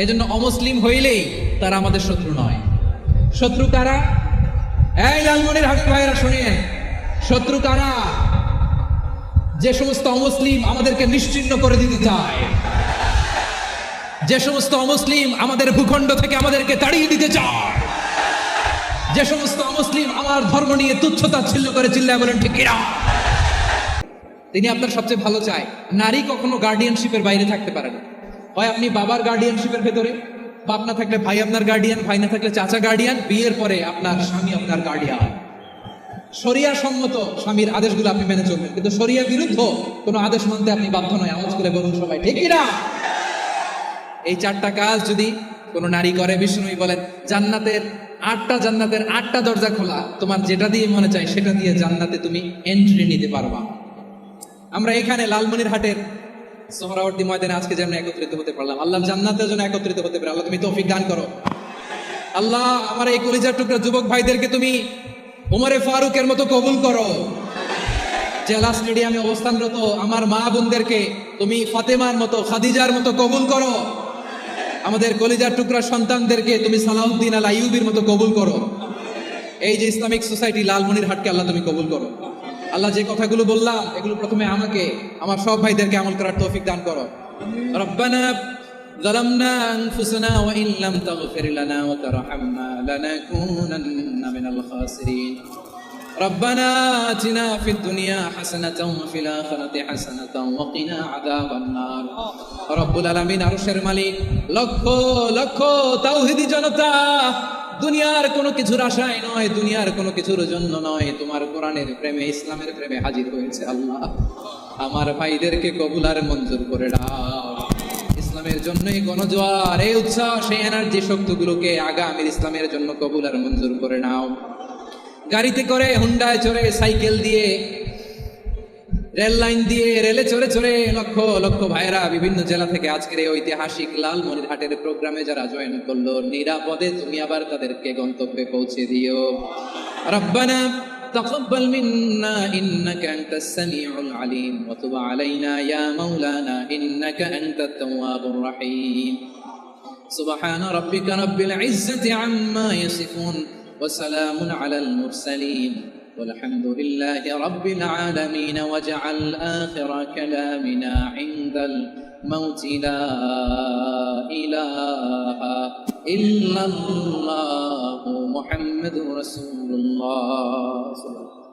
এজন্য অমুসলিম হইলেই তারা আমাদের শত্রু নয়। শত্রু কারা? এই লালমনিরহাটের ভাইরা শুনেন, শত্রু কারা? যে সমস্ত অমুসলিম আমাদেরকে নিশ্চিহ্ন করে দিতে চায়, যে সমস্ত অমুসলিম আমাদের ভূখণ্ড থেকে আমাদেরকে তাড়িয়ে দিতে চায়, যে সমস্ত অমুসলিম আমার ধর্ম নিয়ে তুচ্ছতাচ্ছিল্য করে চিল্লায় বলেন ঠিক কিনা। তিনি আপনার সবচেয়ে ভালো চায়। নারী কখনো গার্ডিয়ানশিপের বাইরে থাকতে পারে না। হয় আপনি বাবার গার্ডিয়ানশিপের ভেতরে, বাপ না থাকলে ভাই আপনার গার্ডিয়ান, ভাই না থাকলে চাচা গার্ডিয়ান, বিয়ের পরে আপনার স্বামী আপনার গার্ডিয়ান। শরিয়া সম্মত স্বামীর আদেশগুলো আপনি মেনে চলবেন, কিন্তু শরিয়া বিরুদ্ধ কোনো আদেশ মানতে আপনি বাধ্য নয়। আওয়াজ করে বলুন সবাই ঠিক কিনা। এই 4টা কাজ যদি কোনো নারী করে, বিষ্ণুই বলেন জান্নাতের 8টা দরজা খোলা, তোমার যেটা দিয়ে মনে চায় সেটা দিয়ে জান্নাতে তুমি এন্ট্রি নিতে পারবা। আমরা এখানে লালমনিরহাটের সোহরাওয়ার্দী ময়দানে আজকে যেন একত্রিত হতে পারলাম, আল্লাহর জান্নাতের জন্য একত্রিত হতে পারে। আল্লাহ তুমি তৌফিক দান করো। আল্লাহ আমার এই কলিজার টুকরা যুবক ভাইদেরকে তুমি উমরে ফারুকের মতো কবুল করো। জেলা স্টেডিয়ামে অবস্থানরত আমার মা বোনদেরকে তুমি ফাতেমার মতো, খাদিজার মতো কবুল করো। আমাদের কলিজার টুকরা সন্তানদেরকে তুমি সালাউদ্দিন আল আইয়ুবীর মতো কবুল করো। এই যে ইসলামিক সোসাইটি লালমনিরহাটকে আল্লাহ তুমি কবুল করো। আল্লাহ যে কথাগুলো বললাম এগুলো প্রথমে আমাকে, আমার সব ভাইদেরকে আমল করার তৌফিক দান করো। রব্বানা যালামনা আনফুসানা ওয়া ইন লাম তাগফির লানা ওয়া তারহামনা লানাকুনান্না মিনাল খাসিরিন। রব্বানা আতিনা ফিদ দুনিয়া হাসানাতাও ওয়া ফিল আখিরাতি হাসানাতাও ওয়া কিনা আযাবান নার। রব্বুল আলামিন আরশের মালিক, লক্ষ লক্ষ তাওহীদি জনতা দুনিয়ার কোনো কিছুর আশায় নয়, দুনিয়ার কোনো কিছুর জন্য নয়, তোমার কোরআনের প্রেমে, ইসলামের প্রেমে হাজির হয়েছে। আল্লাহ আমার ভাইদেরকে কবুল আর মঞ্জুর করে দাও। ইসলামের জন্য এই গণজোয়ার, এই উৎসাহ, সেই এনার্জি শক্তিগুলোকে আগামীর ইসলামের জন্য কবুল আর মঞ্জুর করে নাও। গাড়িতে করে, হুন্ডায় চড়ে, সাইকেল দিয়ে, রেল লাইন দিয়ে, রেলে চড়ে চড়ে লক্ষ লক্ষ ভাইরা বিভিন্ন জেলা থেকে আজকের এই ঐতিহাসিক লালমনিরহাটের প্রোগ্রামে যারা জয়েন করলো, নিরাপদে তুমি আবার তাদেরকে গন্তব্যে পৌঁছে দিও। রব্বানা তাকাব্বাল মিন্না ইন্নাকা আনতাস সামিউল আলিম ওয়া তুব আলাইনা ইয়া মাওলানা ইন্নাকা আনতাত তাওয়াবুর রহিম। সুবহানা রাব্বিকা রাব্বিল ইজ্জাতি আম্মা ইয়াসিফুন ওয়া সালামুন আলাল মুরসালিন والحمد لله رب العالمين. واجعل آخر كلامنا عند الموت لا إله إلا الله محمد رسول الله.